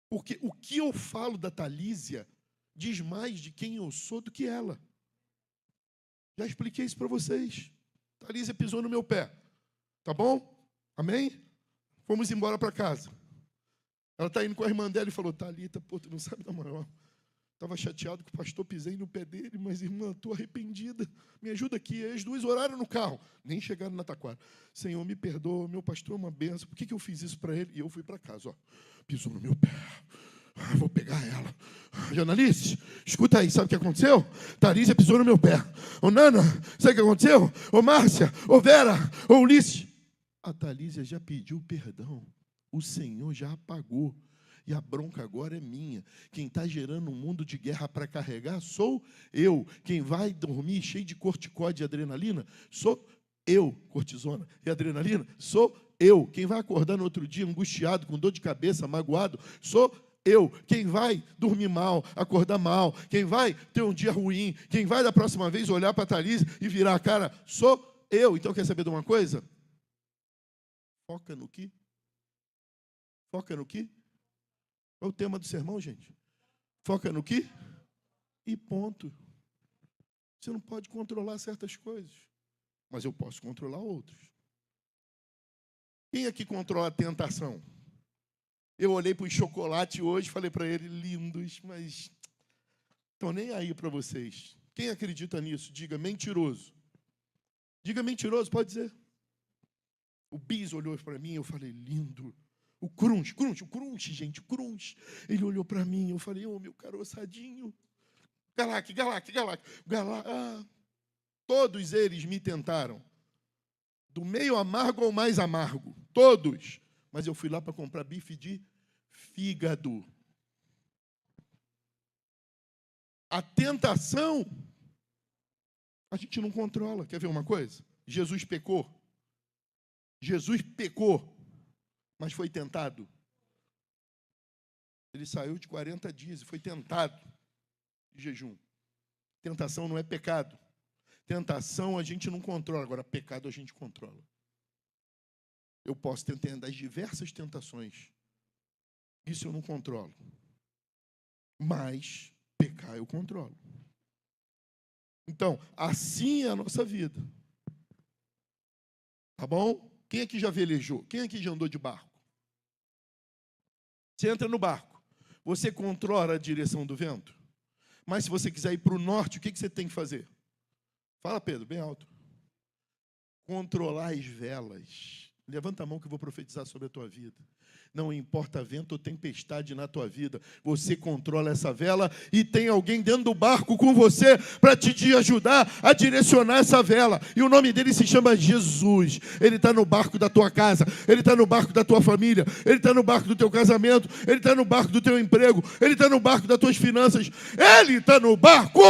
Porque o que eu falo da Thalísia diz mais de quem eu sou do que ela. Já expliquei isso para vocês. Thalísia pisou no meu pé. Tá bom? Amém? Fomos embora para casa. Ela está indo com a irmã dela e falou: Thalita, pô, tu não sabe da maior. Estava chateado que o pastor pisei no pé dele, mas, irmã, estou arrependida. Me ajuda aqui. As duas oraram no carro. Nem chegaram na taquara. Senhor, me perdoa, meu pastor é uma benção. Por que eu fiz isso para ele? E eu fui para casa. Ó. Pisou no meu pé. Vou pegar ela. Janalice, escuta aí, sabe o que aconteceu? Thalísia pisou no meu pé. Ô, Nana, sabe o que aconteceu? Ô, Márcia, ô, Vera, ô, Ulisses. A Thalísia já pediu perdão. O Senhor já apagou. E a bronca agora é minha. Quem está gerando um mundo de guerra para carregar sou eu. Quem vai dormir cheio de corticóide e adrenalina sou eu. Cortisona e adrenalina sou eu. Quem vai acordar no outro dia angustiado, com dor de cabeça, magoado, sou eu. Quem vai dormir mal, acordar mal, quem vai ter um dia ruim, quem vai da próxima vez olhar para a Thalísia e virar a cara, sou eu. Então quer saber de uma coisa? Foca no que? Foca no que? É o tema do sermão, gente. Foca no que? E ponto. Você não pode controlar certas coisas, mas eu posso controlar outras. Quem aqui controla a tentação? Eu olhei para o chocolate hoje e falei para ele, lindos, mas estão nem aí para vocês. Quem acredita nisso? Diga mentiroso. Diga mentiroso, pode dizer. O Bis olhou para mim e eu falei, lindo. O crunch, gente, o crunch. Ele olhou para mim, eu falei, meu caroçadinho. Galac. Todos eles me tentaram. Do meio amargo ao mais amargo. Todos. Mas eu fui lá para comprar bife de fígado. A tentação, a gente não controla. Quer ver uma coisa? Jesus pecou, mas foi tentado. Ele saiu de 40 dias e foi tentado de jejum. Tentação não é pecado. Tentação a gente não controla. Agora, pecado a gente controla. Eu posso tentar das diversas tentações. Isso eu não controlo. Mas pecar eu controlo. Então, assim é a nossa vida. Tá bom? Quem aqui já velejou? Quem aqui já andou de barco? Você entra no barco. Você controla a direção do vento? Mas se você quiser ir para o norte, o que você tem que fazer? Fala, Pedro, bem alto. Controlar as velas. Levanta a mão que eu vou profetizar sobre a tua vida. Não importa vento ou tempestade na tua vida, você controla essa vela e tem alguém dentro do barco com você para te ajudar a direcionar essa vela. E o nome dele se chama Jesus. Ele está no barco da tua casa, ele está no barco da tua família, ele está no barco do teu casamento, ele está no barco do teu emprego, ele está no barco das tuas finanças, ele está no barco.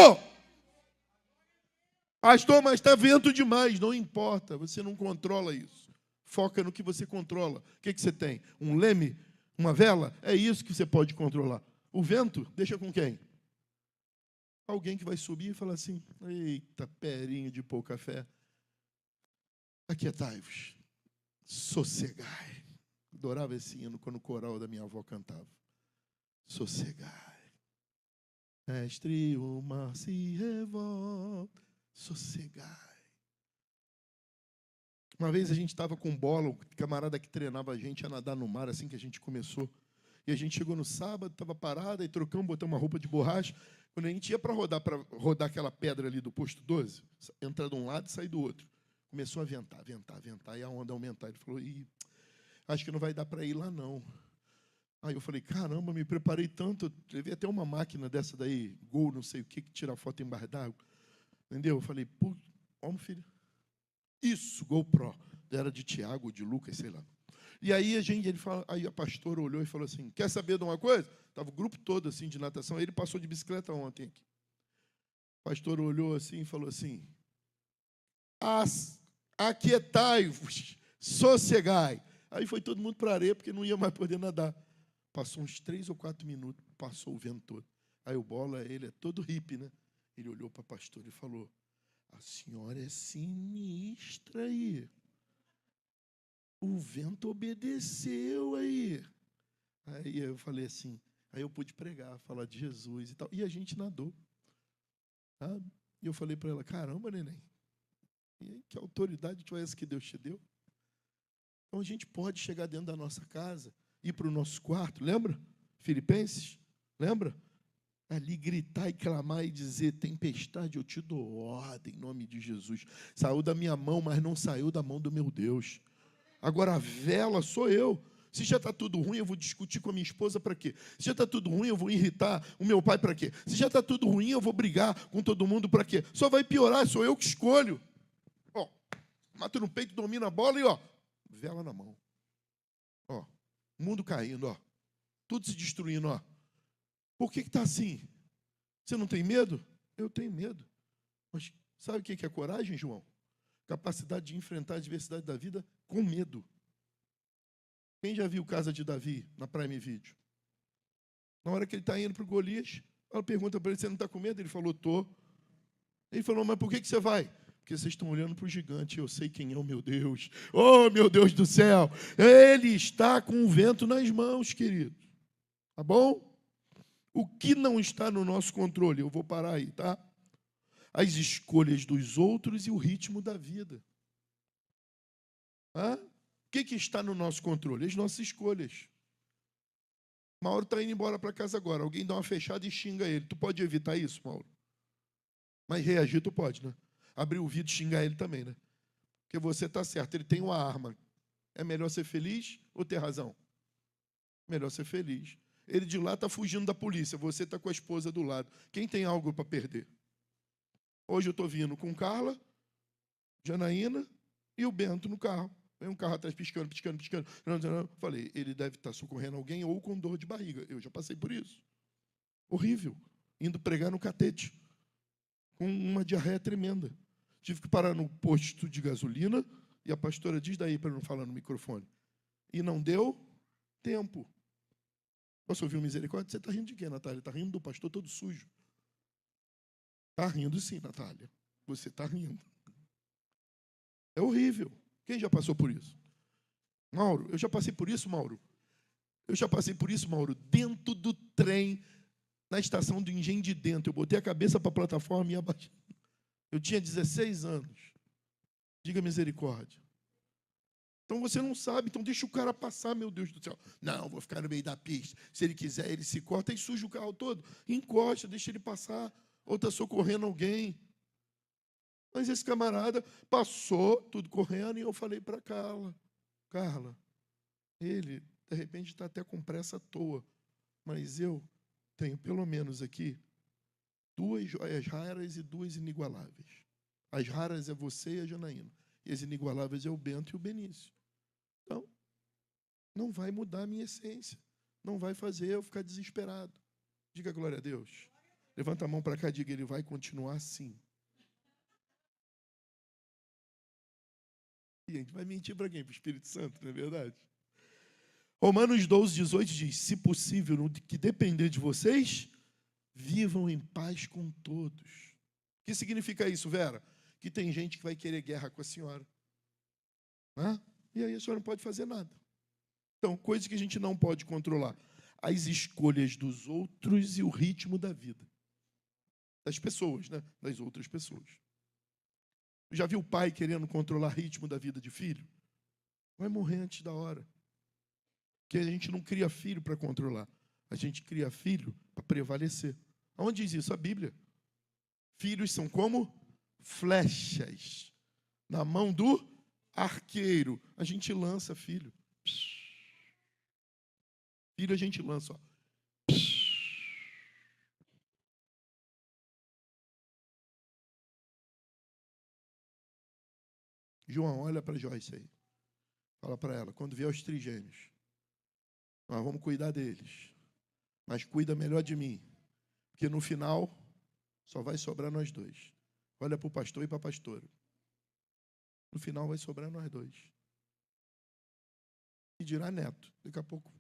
Pastor, mas está vento demais. Não importa, você não controla isso. Foca no que você controla. O que você tem? Um leme? Uma vela? É isso que você pode controlar. O vento, deixa com quem? Alguém que vai subir e falar assim, eita, perinho de pouca fé. Aquietai-vos, sossegai. Adorava esse hino quando o coral da minha avó cantava. Sossegai. Mestre, o mar se revolta. Sossegai. Uma vez a gente estava com bola, o camarada que treinava a gente a nadar no mar, assim que a gente começou. E a gente chegou no sábado, estava parado, aí trocamos, botamos uma roupa de borracha. Quando a gente ia para rodar aquela pedra ali do posto 12, entrar de um lado e sair do outro. Começou a ventar, e a onda aumentar. Ele falou, acho que não vai dar para ir lá, não. Aí eu falei, caramba, me preparei tanto, levei até uma máquina dessa daí, Gol, não sei o que tira foto em barra d'água. Entendeu? Eu falei, pô, vamos, filho. Isso, GoPro. Era de Tiago, de Lucas, sei lá. E aí aí a pastora olhou e falou assim, quer saber de uma coisa? Estava o grupo todo assim de natação, aí ele passou de bicicleta ontem aqui. O pastor olhou assim e falou assim, aquietai-vos, sossegai. Aí foi todo mundo para a areia, porque não ia mais poder nadar. Passou uns 3 ou 4 minutos, passou o vento todo. Aí o Bola, ele é todo hippie, né? Ele olhou para a pastora e falou, a senhora é sinistra aí. O vento obedeceu aí. Aí eu falei assim, aí eu pude pregar, falar de Jesus e tal. E a gente nadou. Sabe? E eu falei para ela, caramba, neném, que autoridade foi essa que Deus te deu? Então a gente pode chegar dentro da nossa casa, ir para o nosso quarto, lembra? Filipenses, lembra? Ali gritar e clamar e dizer, tempestade, eu te dou ordem, em nome de Jesus. Saiu da minha mão, mas não saiu da mão do meu Deus. Agora a vela sou eu. Se já está tudo ruim, eu vou discutir com a minha esposa para quê? Se já está tudo ruim, eu vou irritar o meu pai para quê? Se já está tudo ruim, eu vou brigar com todo mundo para quê? Só vai piorar, sou eu que escolho. Ó, mato no peito, domina a bola e ó, vela na mão. Ó, o mundo caindo, ó. Tudo se destruindo, ó. Por que está assim? Você não tem medo? Eu tenho medo. Mas sabe o que é coragem, João? Capacidade de enfrentar a adversidade da vida com medo. Quem já viu Casa de Davi na Prime Video? Na hora que ele está indo para o Golias, ela pergunta para ele, você não está com medo? Ele falou, estou. Ele falou, mas por que você vai? Porque vocês estão olhando para o gigante, eu sei quem é o meu Deus. Oh, meu Deus do céu! Ele está com o vento nas mãos, querido. Tá bom? O que não está no nosso controle? Eu vou parar aí, tá? As escolhas dos outros e o ritmo da vida. Hã? O que está no nosso controle? As nossas escolhas. Mauro está indo embora para casa agora. Alguém dá uma fechada e xinga ele. Tu pode evitar isso, Mauro? Mas reagir tu pode, né? Abrir o vidro e xingar ele também, né? Porque você está certo, ele tem uma arma. É melhor ser feliz ou ter razão? Melhor ser feliz. Ele de lá está fugindo da polícia, você está com a esposa do lado. Quem tem algo para perder? Hoje eu estou vindo com Carla, Janaína e o Bento no carro. Vem um carro atrás piscando. Falei, ele deve estar socorrendo alguém ou com dor de barriga. Eu já passei por isso. Horrível. Indo pregar no catete. Com uma diarreia tremenda. Tive que parar no posto de gasolina e a pastora diz daí para não falar no microfone. E não deu tempo. Posso ouvir misericórdia? Você está rindo de quê, Natália? Está rindo do pastor todo sujo. Está rindo sim, Natália. Você está rindo. É horrível. Quem já passou por isso? Mauro, eu já passei por isso, Mauro. Eu já passei por isso, Mauro, dentro do trem, na estação do Engenho de Dentro. Eu botei a cabeça para a plataforma e abaixei. Eu tinha 16 anos. Diga misericórdia. Então você não sabe, então deixa o cara passar, meu Deus do céu. Não, vou ficar no meio da pista. Se ele quiser, ele se corta e suja o carro todo. Encosta, deixa ele passar. Ou está socorrendo alguém. Mas esse camarada passou tudo correndo e eu falei para Carla, ele, de repente, está até com pressa à toa. Mas eu tenho, pelo menos aqui, 2 joias raras e 2 inigualáveis. As raras é você e a Janaína. E as inigualáveis é o Bento e o Benício. Então, não vai mudar a minha essência. Não vai fazer eu ficar desesperado. Diga glória a Deus. Levanta a mão para cá e diga, ele vai continuar assim. E a gente vai mentir para quem? Para o Espírito Santo, não é verdade? Romanos 12, 18 diz, se possível, no que depender de vocês, vivam em paz com todos. O que significa isso, Vera? Que tem gente que vai querer guerra com a senhora. Né? E aí a senhora não pode fazer nada. Então, coisas que a gente não pode controlar. As escolhas dos outros e o ritmo da vida. Das pessoas, né? Das outras pessoas. Já viu o pai querendo controlar o ritmo da vida de filho? Vai morrer antes da hora. Porque a gente não cria filho para controlar. A gente cria filho para prevalecer. Aonde diz isso? A Bíblia. Filhos são como flechas na mão do arqueiro. A gente lança filho. Filho a gente lança, ó. João, olha para Joyce aí. Fala para ela, quando vier os trigêmeos, nós vamos cuidar deles. Mas cuida melhor de mim. Porque no final, só vai sobrar nós dois. Olha para o pastor e para a pastora. No final vai sobrar nós dois. E dirá neto, daqui a pouco.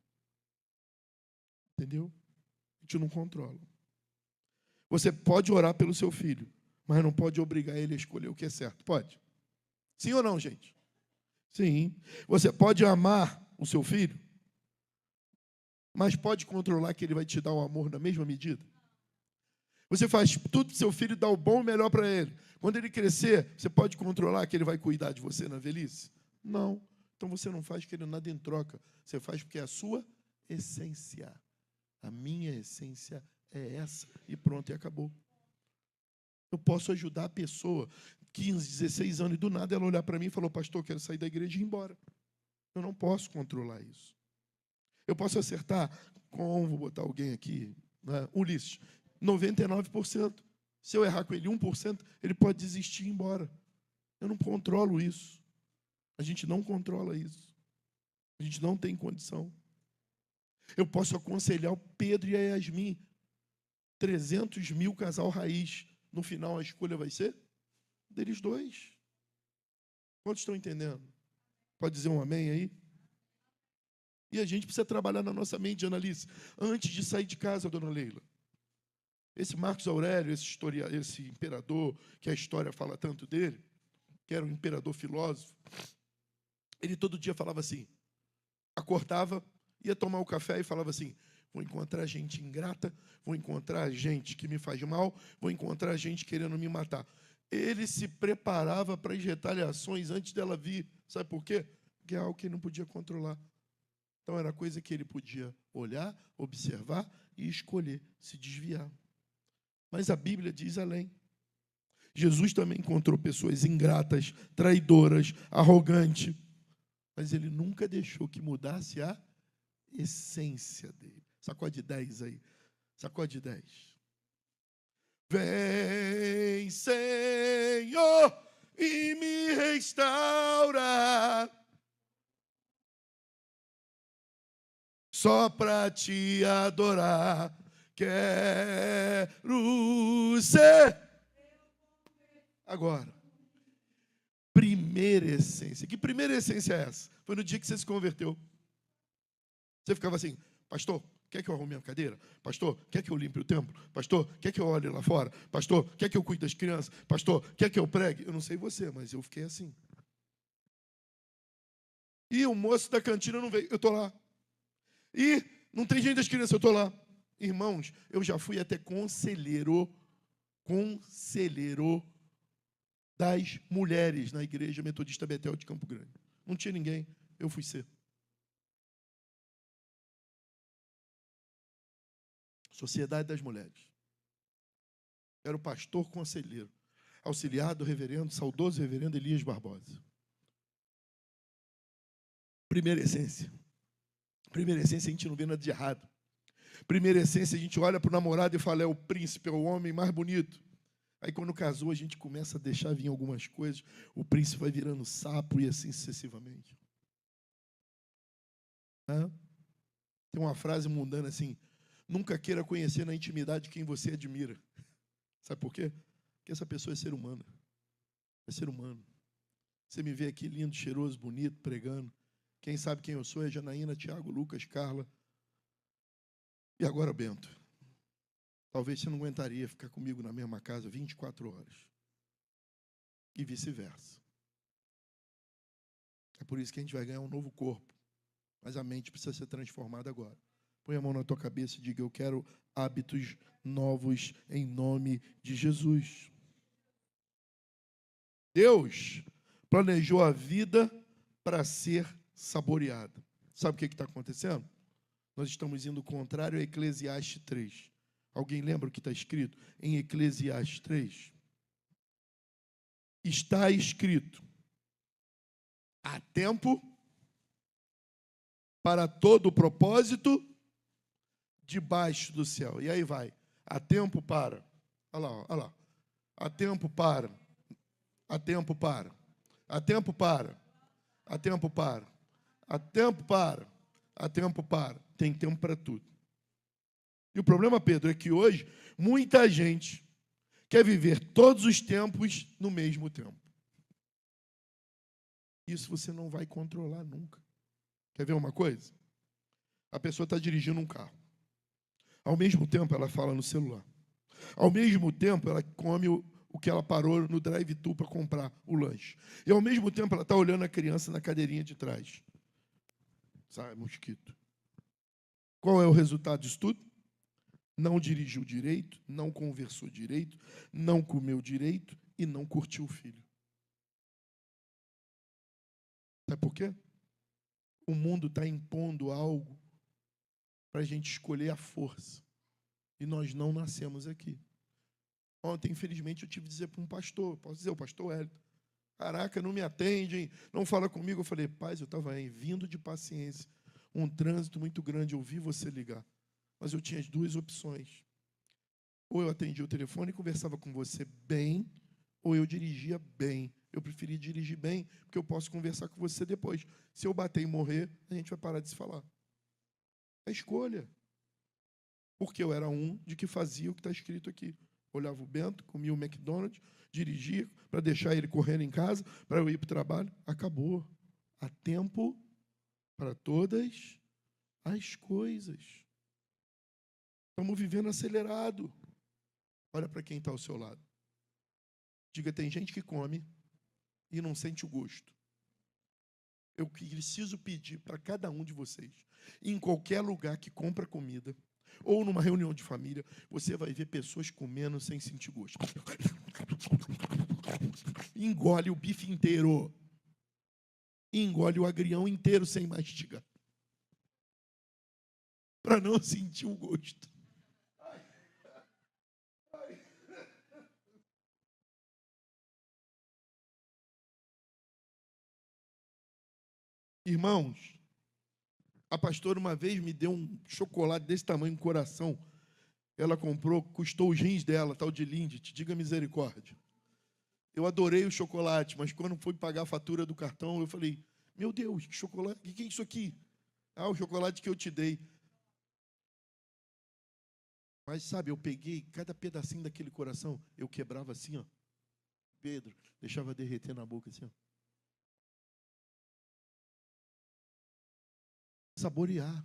Entendeu? A gente não controla. Você pode orar pelo seu filho, mas não pode obrigar ele a escolher o que é certo. Pode? Sim ou não, gente? Sim. Você pode amar o seu filho, mas pode controlar que ele vai te dar o amor na mesma medida? Você faz tudo para o seu filho dar o bom e o melhor para ele. Quando ele crescer, você pode controlar que ele vai cuidar de você na velhice? Não. Então você não faz querendo nada em troca. Você faz porque é a sua essência. A minha essência é essa. E pronto, e acabou. Eu posso ajudar a pessoa, 15, 16 anos, e do nada ela olhar para mim e falou, pastor, eu quero sair da igreja e ir embora. Eu não posso controlar isso. Eu posso acertar com, vou botar alguém aqui, né, Ulisses, 99%. Se eu errar com ele 1%, ele pode desistir e ir embora. Eu não controlo isso. A gente não controla isso. A gente não tem condição. Eu posso aconselhar o Pedro e a Yasmin, 300 mil casal raiz. No final, a escolha vai ser deles dois. Quantos estão entendendo? Pode dizer um amém aí? E a gente precisa trabalhar na nossa mente, Annalise, antes de sair de casa, dona Leila. Esse Marcos Aurélio, esse imperador, que a história fala tanto dele, que era um imperador filósofo, ele todo dia falava assim, acordava, ia tomar o café e falava assim, vou encontrar gente ingrata, vou encontrar gente que me faz mal, vou encontrar gente querendo me matar. Ele se preparava para as retaliações antes dela vir. Sabe por quê? Porque é algo que ele não podia controlar. Então, era coisa que ele podia olhar, observar e escolher se desviar. Mas a Bíblia diz além. Jesus também encontrou pessoas ingratas, traidoras, arrogantes, mas ele nunca deixou que mudasse a essência dele. Sacode 10 aí. Sacode 10. Vem, Senhor, e me restaura, só para te adorar, quero ser. Agora, primeira essência. Que primeira essência é essa? Foi no dia que você se converteu. Você ficava assim, pastor, quer que eu arrume a cadeira? Pastor, quer que eu limpe o templo? Pastor, quer que eu olhe lá fora? Pastor, quer que eu cuide das crianças? Pastor, quer que eu pregue? Eu não sei você, mas eu fiquei assim. E o moço da cantina não veio, eu estou lá. E não tem gente das crianças, eu estou lá. Irmãos, eu já fui até conselheiro das mulheres na igreja metodista Betel de Campo Grande. Não tinha ninguém, eu fui ser. Sociedade das Mulheres. Era o pastor conselheiro, auxiliar do reverendo, saudoso reverendo Elias Barbosa. Primeira essência. Primeira essência, a gente não vê nada de errado. Primeira essência, a gente olha para o namorado e fala, é o príncipe, é o homem mais bonito. Aí, quando casou, a gente começa a deixar vir algumas coisas, o príncipe vai virando sapo e assim sucessivamente. Tem uma frase mundana assim, nunca queira conhecer na intimidade quem você admira. Sabe por quê? Porque essa pessoa é ser humano. É ser humano. Você me vê aqui lindo, cheiroso, bonito, pregando. Quem sabe quem eu sou é Janaína, Tiago, Lucas, Carla. E agora Bento. Talvez você não aguentaria ficar comigo na mesma casa 24 horas. E vice-versa. É por isso que a gente vai ganhar um novo corpo. Mas a mente precisa ser transformada agora. Põe a mão na tua cabeça e diga, eu quero hábitos novos em nome de Jesus. Deus planejou a vida para ser saboreada. Sabe o que está acontecendo? Nós estamos indo contrário a Eclesiastes 3. Alguém lembra o que está escrito em Eclesiastes 3? Está escrito, há tempo para todo o propósito debaixo do céu. E aí vai, há tempo para, olha lá, há tempo para, há tempo para, há tempo para, há tempo para, há tempo para, há tempo para, tem tempo para tudo. E o problema, Pedro, é que hoje muita gente quer viver todos os tempos no mesmo tempo. Isso você não vai controlar nunca. Quer ver uma coisa? A pessoa está dirigindo um carro. Ao mesmo tempo, ela fala no celular. Ao mesmo tempo, ela come o que ela parou no drive-thru para comprar o lanche. E, ao mesmo tempo, ela está olhando a criança na cadeirinha de trás. Sai, mosquito. Qual é o resultado disso tudo? Não dirigiu direito, não conversou direito, não comeu direito e não curtiu o filho. Sabe por quê? O mundo está impondo algo para a gente escolher a força. E nós não nascemos aqui. Ontem, infelizmente, eu tive que dizer para um pastor, posso dizer, o pastor Hélio, caraca, não me atendem, não fala comigo. Eu falei, paz, eu estava vindo de paciência, um trânsito muito grande, eu vi você ligar. Mas eu tinha as duas opções. Ou eu atendia o telefone e conversava com você bem, ou eu dirigia bem Eu preferi dirigir bem, porque eu posso conversar com você depois. Se eu bater e morrer, a gente vai parar de se falar. É escolha. Porque eu era um de que fazia o que está escrito aqui. Olhava o Bento, comia o McDonald's, dirigia para deixar ele correndo em casa, para eu ir para o trabalho. Acabou. Há tempo para todas as coisas. Estamos vivendo acelerado. Olha para quem está ao seu lado. Diga, tem gente que come e não sente o gosto. Eu preciso pedir para cada um de vocês, em qualquer lugar que compra comida, ou numa reunião de família, você vai ver pessoas comendo sem sentir gosto. Engole o bife inteiro. Engole o agrião inteiro sem mastigar. Para não sentir o gosto. Irmãos, a pastora uma vez me deu um chocolate desse tamanho no coração. Ela comprou, custou os rins dela, tal de Lindt, diga misericórdia. Eu adorei o chocolate, mas quando fui pagar a fatura do cartão, eu falei, meu Deus, que chocolate, o que é isso aqui? Ah, o chocolate que eu te dei. Mas sabe, eu peguei cada pedacinho daquele coração, eu quebrava assim, ó. Pedro, deixava derreter na boca assim, ó. Saborear.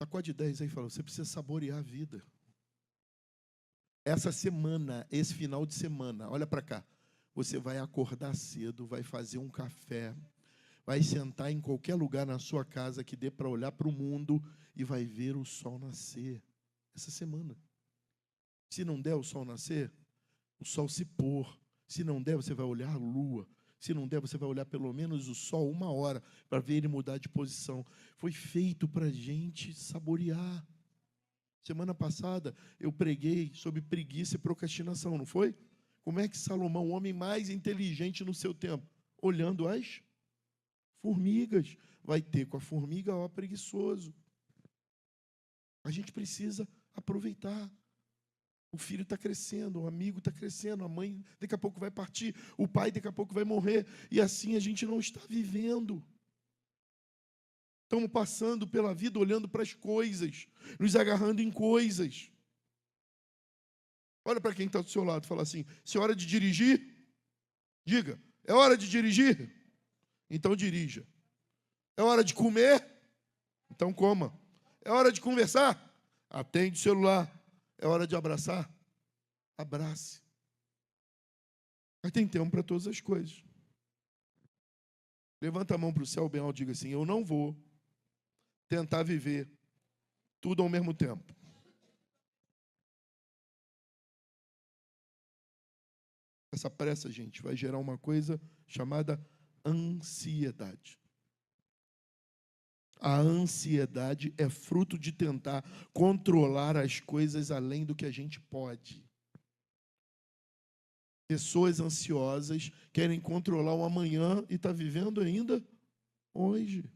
Sacode 10 aí e fala, você precisa saborear a vida. Essa semana, esse final de semana, olha para cá. Você vai acordar cedo, vai fazer um café, vai sentar em qualquer lugar na sua casa que dê para olhar para o mundo e vai ver o sol nascer. Essa semana. Se não der o sol nascer, o sol se pôr. Se não der, você vai olhar a lua. Se não der, você vai olhar pelo menos o sol 1 hora para ver ele mudar de posição. Foi feito para a gente saborear. Semana passada eu preguei sobre preguiça e procrastinação, não foi? Como é que Salomão, o homem mais inteligente no seu tempo, olhando as formigas, vai ter com a formiga, ó, preguiçoso. A gente precisa aproveitar. O filho está crescendo, o amigo está crescendo, a mãe daqui a pouco vai partir, o pai daqui a pouco vai morrer, e assim a gente não está vivendo. Estamos passando pela vida olhando para as coisas, nos agarrando em coisas. Olha para quem está do seu lado e fala assim, se é hora de dirigir, diga, é hora de dirigir? Então dirija. É hora de comer? Então coma. É hora de conversar? Atende o celular. É hora de abraçar? Abrace. Mas tem tempo para todas as coisas. Levanta a mão para o céu bem alto e diga assim, eu não vou tentar viver tudo ao mesmo tempo. Essa pressa, gente, vai gerar uma coisa chamada ansiedade. A ansiedade é fruto de tentar controlar as coisas além do que a gente pode. Pessoas ansiosas querem controlar o amanhã e está vivendo ainda hoje.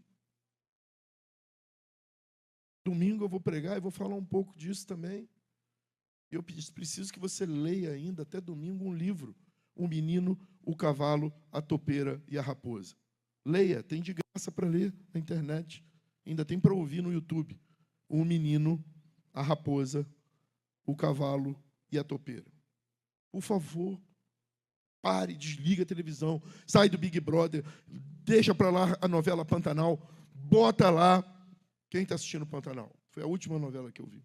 Domingo eu vou pregar e vou falar um pouco disso também. Eu preciso que você leia ainda, até domingo, um livro. O menino, o cavalo, a topeira e a raposa. Leia, tem de graça para ler na internet. Ainda tem para ouvir no YouTube. O menino, a raposa, o cavalo e a topeira. Por favor, pare, desliga a televisão, sai do Big Brother, deixa para lá a novela Pantanal, bota lá. Quem está assistindo Pantanal? Foi a última novela que eu vi.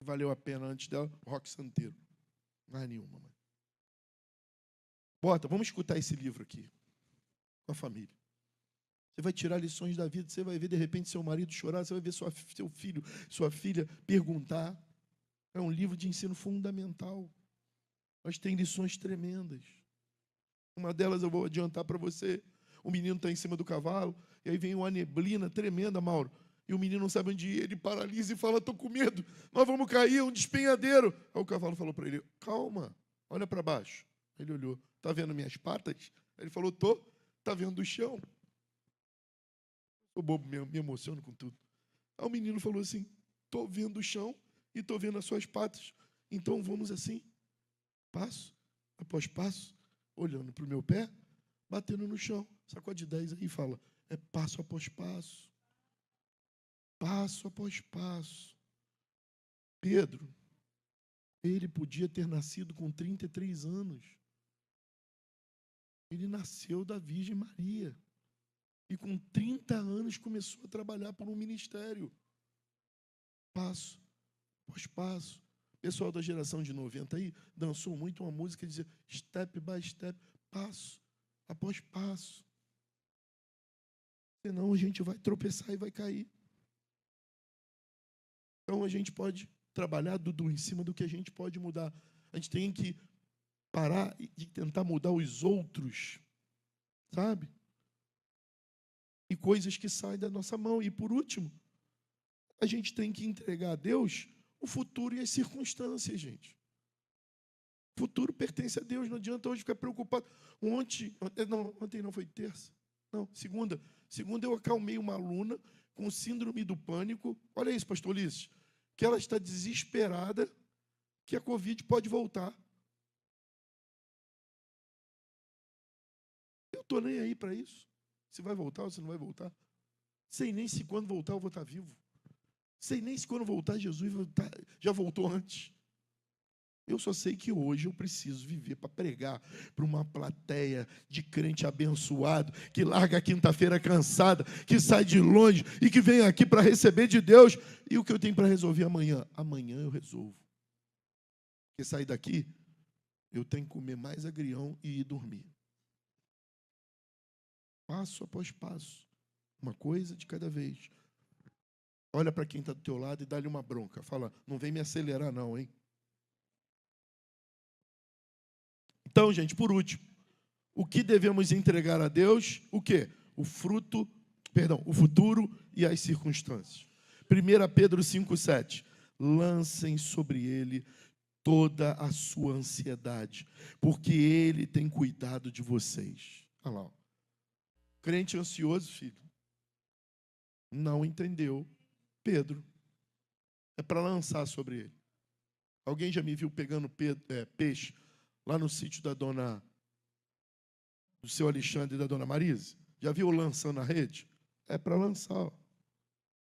Valeu a pena antes dela, Rock Santeiro. Mais nenhuma, mãe. Bota, vamos escutar esse livro aqui, com a família. Você vai tirar lições da vida, você vai ver, de repente, seu marido chorar, você vai ver seu filho, sua filha perguntar. É um livro de ensino fundamental. Mas tem lições tremendas. Uma delas eu vou adiantar para você. O menino está em cima do cavalo, e aí vem uma neblina tremenda, Mauro. E o menino não sabe onde ir, ele paralisa e fala, estou com medo, nós vamos cair, é um despenhadeiro. Aí o cavalo falou para ele, calma, olha para baixo. Ele olhou, está vendo minhas patas? Ele falou, estou, está vendo o chão. Sou bobo mesmo, me emociono com tudo. Aí o menino falou assim, estou vendo o chão e estou vendo as suas patas, então vamos assim. passo após passo, olhando para o meu pé, batendo no chão. Sacode 10 aí e fala, é passo após passo. Passo após passo. Pedro, ele podia ter nascido com 33 anos. Ele nasceu da Virgem Maria. E com 30 anos começou a trabalhar por um ministério. Passo após passo. O pessoal da geração de 90 aí dançou muito uma música que dizia step by step, passo após passo. Senão a gente vai tropeçar e vai cair. Então a gente pode trabalhar, Dudu, em cima do que a gente pode mudar. A gente tem que parar de tentar mudar os outros, sabe? E coisas que saem da nossa mão. E, por último, a gente tem que entregar a Deus o futuro e as circunstâncias, gente. O futuro pertence a Deus, não adianta hoje ficar preocupado. Ontem não, foi terça. Não, segunda. Segunda eu acalmei uma aluna com síndrome do pânico. Olha isso, pastor Ulisses. Que ela está desesperada que a Covid pode voltar. Eu estou nem aí para isso. Se vai voltar ou se não vai voltar. Sei nem se quando voltar eu vou estar vivo. Sei nem se quando voltar Jesus já voltou antes. Eu só sei que hoje eu preciso viver para pregar para uma plateia de crente abençoado, que larga a quinta-feira cansada, que sai de longe e que vem aqui para receber de Deus. E o que eu tenho para resolver amanhã? Amanhã eu resolvo. Porque sair daqui, eu tenho que comer mais agrião e ir dormir. Passo após passo. Uma coisa de cada vez. Olha para quem está do teu lado e dá-lhe uma bronca. Fala, não vem me acelerar não, hein? Então, gente, por último, o que devemos entregar a Deus? O quê? O futuro e as circunstâncias. 1 Pedro 5,7. Lancem sobre ele toda a sua ansiedade, porque ele tem cuidado de vocês. Olha lá. Ó. Crente ansioso, filho, não entendeu Pedro. É para lançar sobre ele. Alguém já me viu pegando peixe lá no sítio do seu Alexandre e da dona Marise? Já viu lançando a rede? É para lançar. Ó.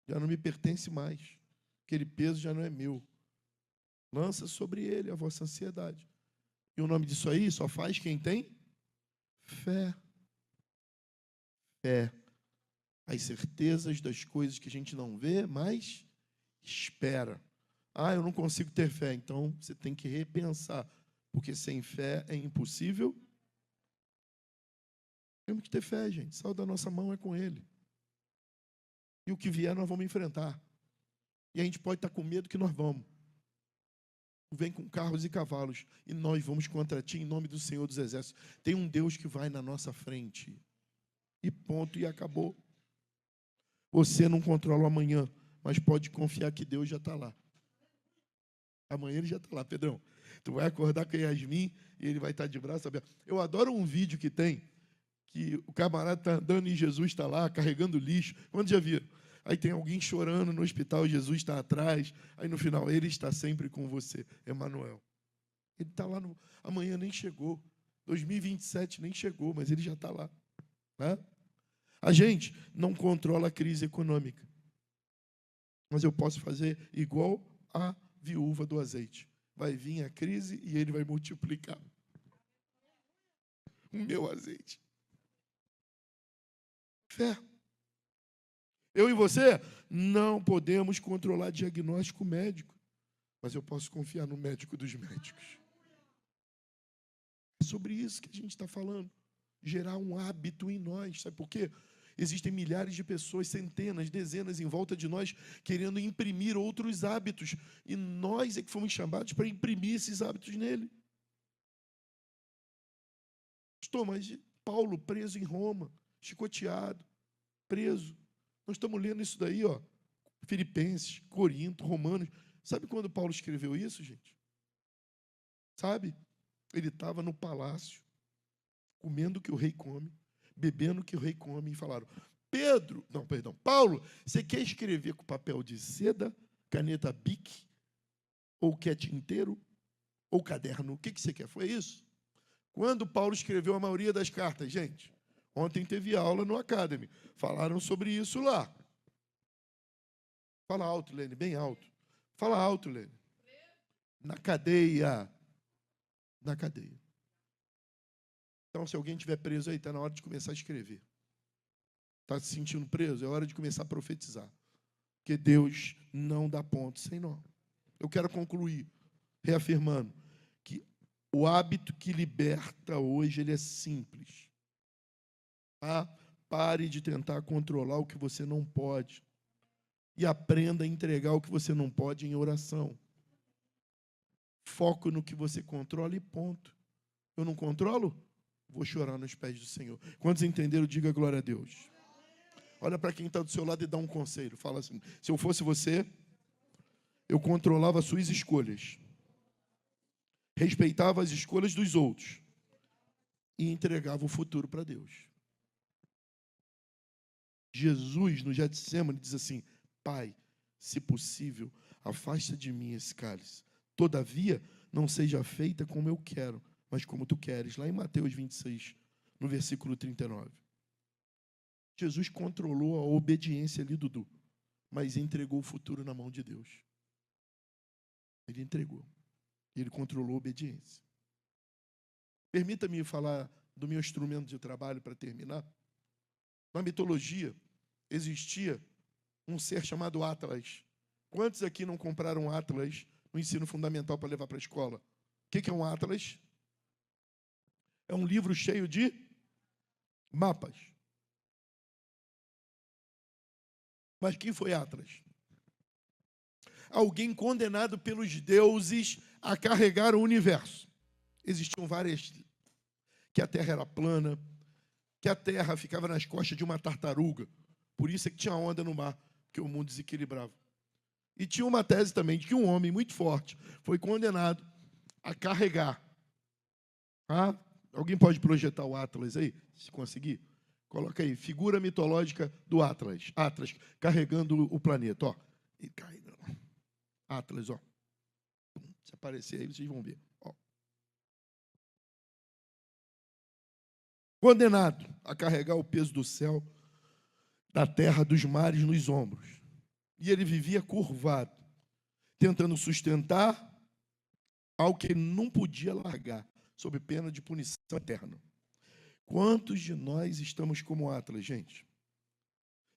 Já não me pertence mais. Aquele peso já não é meu. Lança sobre ele a vossa ansiedade. E o nome disso aí só faz quem tem fé. Fé. As certezas das coisas que a gente não vê, mas espera. Ah, eu não consigo ter fé. Então, você tem que repensar. Porque sem fé é impossível. Temos que ter fé, gente. Sal da nossa mão é com ele. E o que vier, nós vamos enfrentar. E a gente pode estar com medo que nós vamos. Vem com carros e cavalos. E nós vamos contra ti em nome do Senhor dos Exércitos. Tem um Deus que vai na nossa frente. E ponto, e acabou. Você não controla o amanhã, mas pode confiar que Deus já está lá. Amanhã ele já está lá, Pedrão. Tu vai acordar com a Yasmin e ele vai estar de braço aberto. Eu adoro um vídeo que tem, que o camarada está andando e Jesus está lá, carregando lixo. Quando já viram? Aí tem alguém chorando no hospital, Jesus está atrás. Aí no final, ele está sempre com você, Emanuel. Ele está lá, amanhã nem chegou. 2027 nem chegou, mas ele já está lá. Né? A gente não controla a crise econômica. Mas eu posso fazer igual a viúva do azeite. Vai vir a crise e ele vai multiplicar o meu azeite. Fé. Eu e você não podemos controlar diagnóstico médico, mas eu posso confiar no médico dos médicos. É sobre isso que a gente está falando. Gerar um hábito em nós. Sabe por quê? Existem milhares de pessoas, centenas, dezenas em volta de nós, querendo imprimir outros hábitos. E nós é que fomos chamados para imprimir esses hábitos nele. Estou, mas Paulo preso em Roma, chicoteado, preso. Nós estamos lendo isso daí, ó, Filipenses, Corinto, Romanos. Sabe quando Paulo escreveu isso, gente? Sabe? Ele estava no palácio, comendo o que o rei come, bebendo o que o rei come, e falaram, Paulo, você quer escrever com papel de seda, caneta Bic, ou quer tinteiro, ou caderno, o que você quer? Foi isso? Quando Paulo escreveu a maioria das cartas, gente, ontem teve aula no Academy, falaram sobre isso lá. Fala alto, Lene, bem alto. Fala alto, Lene. Na cadeia. Na cadeia. Então, se alguém estiver preso aí, está na hora de começar a escrever. Está se sentindo preso? É hora de começar a profetizar. Porque Deus não dá ponto sem nó. Eu quero concluir reafirmando que o hábito que liberta hoje, ele é simples. Tá? Pare de tentar controlar o que você não pode. E aprenda a entregar o que você não pode em oração. Foco no que você controla e ponto. Eu não controlo? Vou chorar nos pés do Senhor. Quantos entenderam? Diga glória a Deus. Olha para quem está do seu lado e dá um conselho. Fala assim, se eu fosse você, eu controlava as suas escolhas. Respeitava as escolhas dos outros. E entregava o futuro para Deus. Jesus, no Getsêmani, diz assim, Pai, se possível, afasta de mim esse cálice. Todavia, não seja feita como eu quero, mas como tu queres. Lá em Mateus 26, no versículo 39. Jesus controlou a obediência ali, Dudu, mas entregou o futuro na mão de Deus. Ele entregou. Ele controlou a obediência. Permita-me falar do meu instrumento de trabalho para terminar. Na mitologia, existia um ser chamado Atlas. Quantos aqui não compraram Atlas no ensino fundamental para levar para a escola? O que é um Atlas? É um livro cheio de mapas. Mas quem foi Atlas? Alguém condenado pelos deuses a carregar o universo. Existiam várias, que a Terra era plana, que a Terra ficava nas costas de uma tartaruga. Por isso é que tinha onda no mar, porque o mundo desequilibrava. E tinha uma tese também de que um homem muito forte foi condenado a carregar. Ah, alguém pode projetar o Atlas aí, se conseguir? Coloca aí, figura mitológica do Atlas. Atlas carregando o planeta, ó. E cai, Atlas, ó. Se aparecer aí, vocês vão ver. Ó. Condenado a carregar o peso do céu, da terra, dos mares nos ombros. E ele vivia curvado, tentando sustentar algo que ele não podia largar, sob pena de punição eterna. Quantos de nós estamos como Atlas, gente?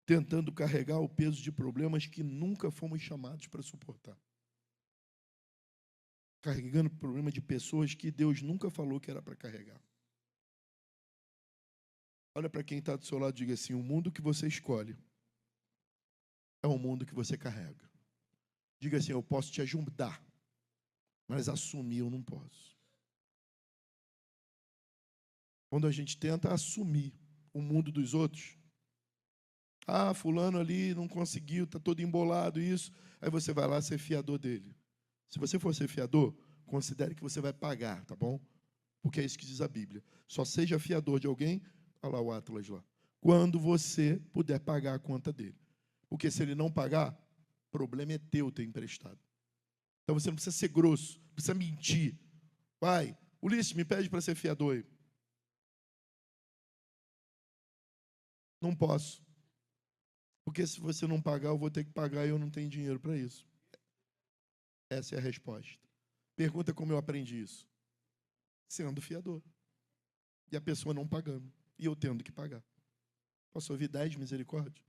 Tentando carregar o peso de problemas que nunca fomos chamados para suportar. Carregando o problema de pessoas que Deus nunca falou que era para carregar. Olha para quem está do seu lado e diga assim, o mundo que você escolhe é o mundo que você carrega. Diga assim, eu posso te ajudar, mas assumir eu não posso. Quando a gente tenta assumir o mundo dos outros, ah, fulano ali não conseguiu, está todo embolado, isso, aí você vai lá ser fiador dele. Se você for ser fiador, considere que você vai pagar, tá bom? Porque é isso que diz a Bíblia. Só seja fiador de alguém, olha lá o Atlas lá, quando você puder pagar a conta dele. Porque se ele não pagar, o problema é teu ter emprestado. Então você não precisa ser grosso, não precisa mentir. Pai, Ulisses, me pede para ser fiador aí. Não posso. Porque se você não pagar, eu vou ter que pagar e eu não tenho dinheiro para isso. Essa é a resposta. Pergunta como eu aprendi isso. Sendo fiador. E a pessoa não pagando. E eu tendo que pagar. Posso ouvir 10 misericórdia?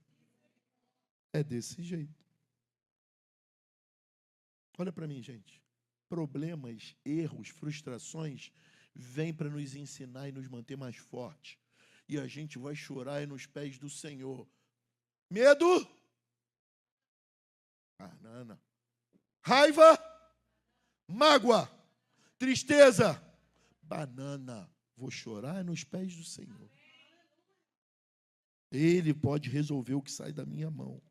É desse jeito. Olha para mim, gente. Problemas, erros, frustrações vêm para nos ensinar e nos manter mais fortes. E a gente vai chorar nos pés do Senhor. Medo? Banana. Raiva? Mágoa? Tristeza? Banana. Vou chorar nos pés do Senhor. Ele pode resolver o que sai da minha mão.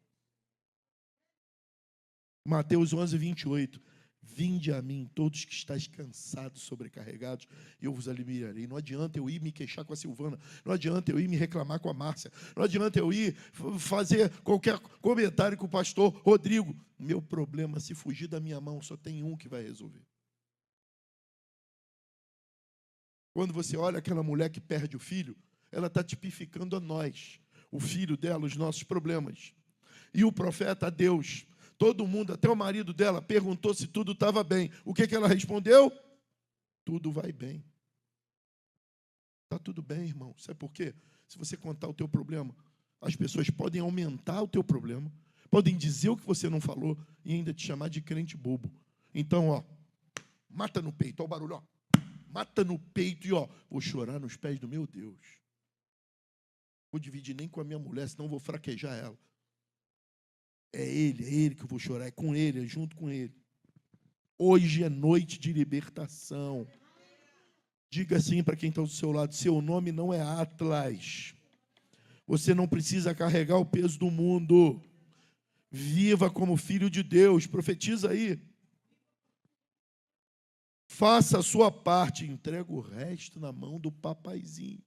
Mateus 11, 28. Vinde a mim, todos que estáis cansados, sobrecarregados, e eu vos aliviarei. Não adianta eu ir me queixar com a Silvana, não adianta eu ir me reclamar com a Márcia, não adianta eu ir fazer qualquer comentário com o pastor Rodrigo. Meu problema, se fugir da minha mão, só tem um que vai resolver. Quando você olha aquela mulher que perde o filho, ela está tipificando a nós, o filho dela, os nossos problemas. E o profeta, a Deus, todo mundo, até o marido dela, perguntou se tudo estava bem. O que ela respondeu? Tudo vai bem. Está tudo bem, irmão. Sabe por quê? Se você contar o teu problema, as pessoas podem aumentar o teu problema, podem dizer o que você não falou e ainda te chamar de crente bobo. Então, ó, mata no peito, ó o barulho, ó. Mata no peito e, ó, vou chorar nos pés do meu Deus. Vou dividir nem com a minha mulher, senão vou fraquejar ela. É ele que eu vou chorar, é com ele, é junto com ele. Hoje é noite de libertação. Diga assim para quem está do seu lado, seu nome não é Atlas. Você não precisa carregar o peso do mundo. Viva como filho de Deus, profetiza aí. Faça a sua parte, entrega o resto na mão do papaizinho.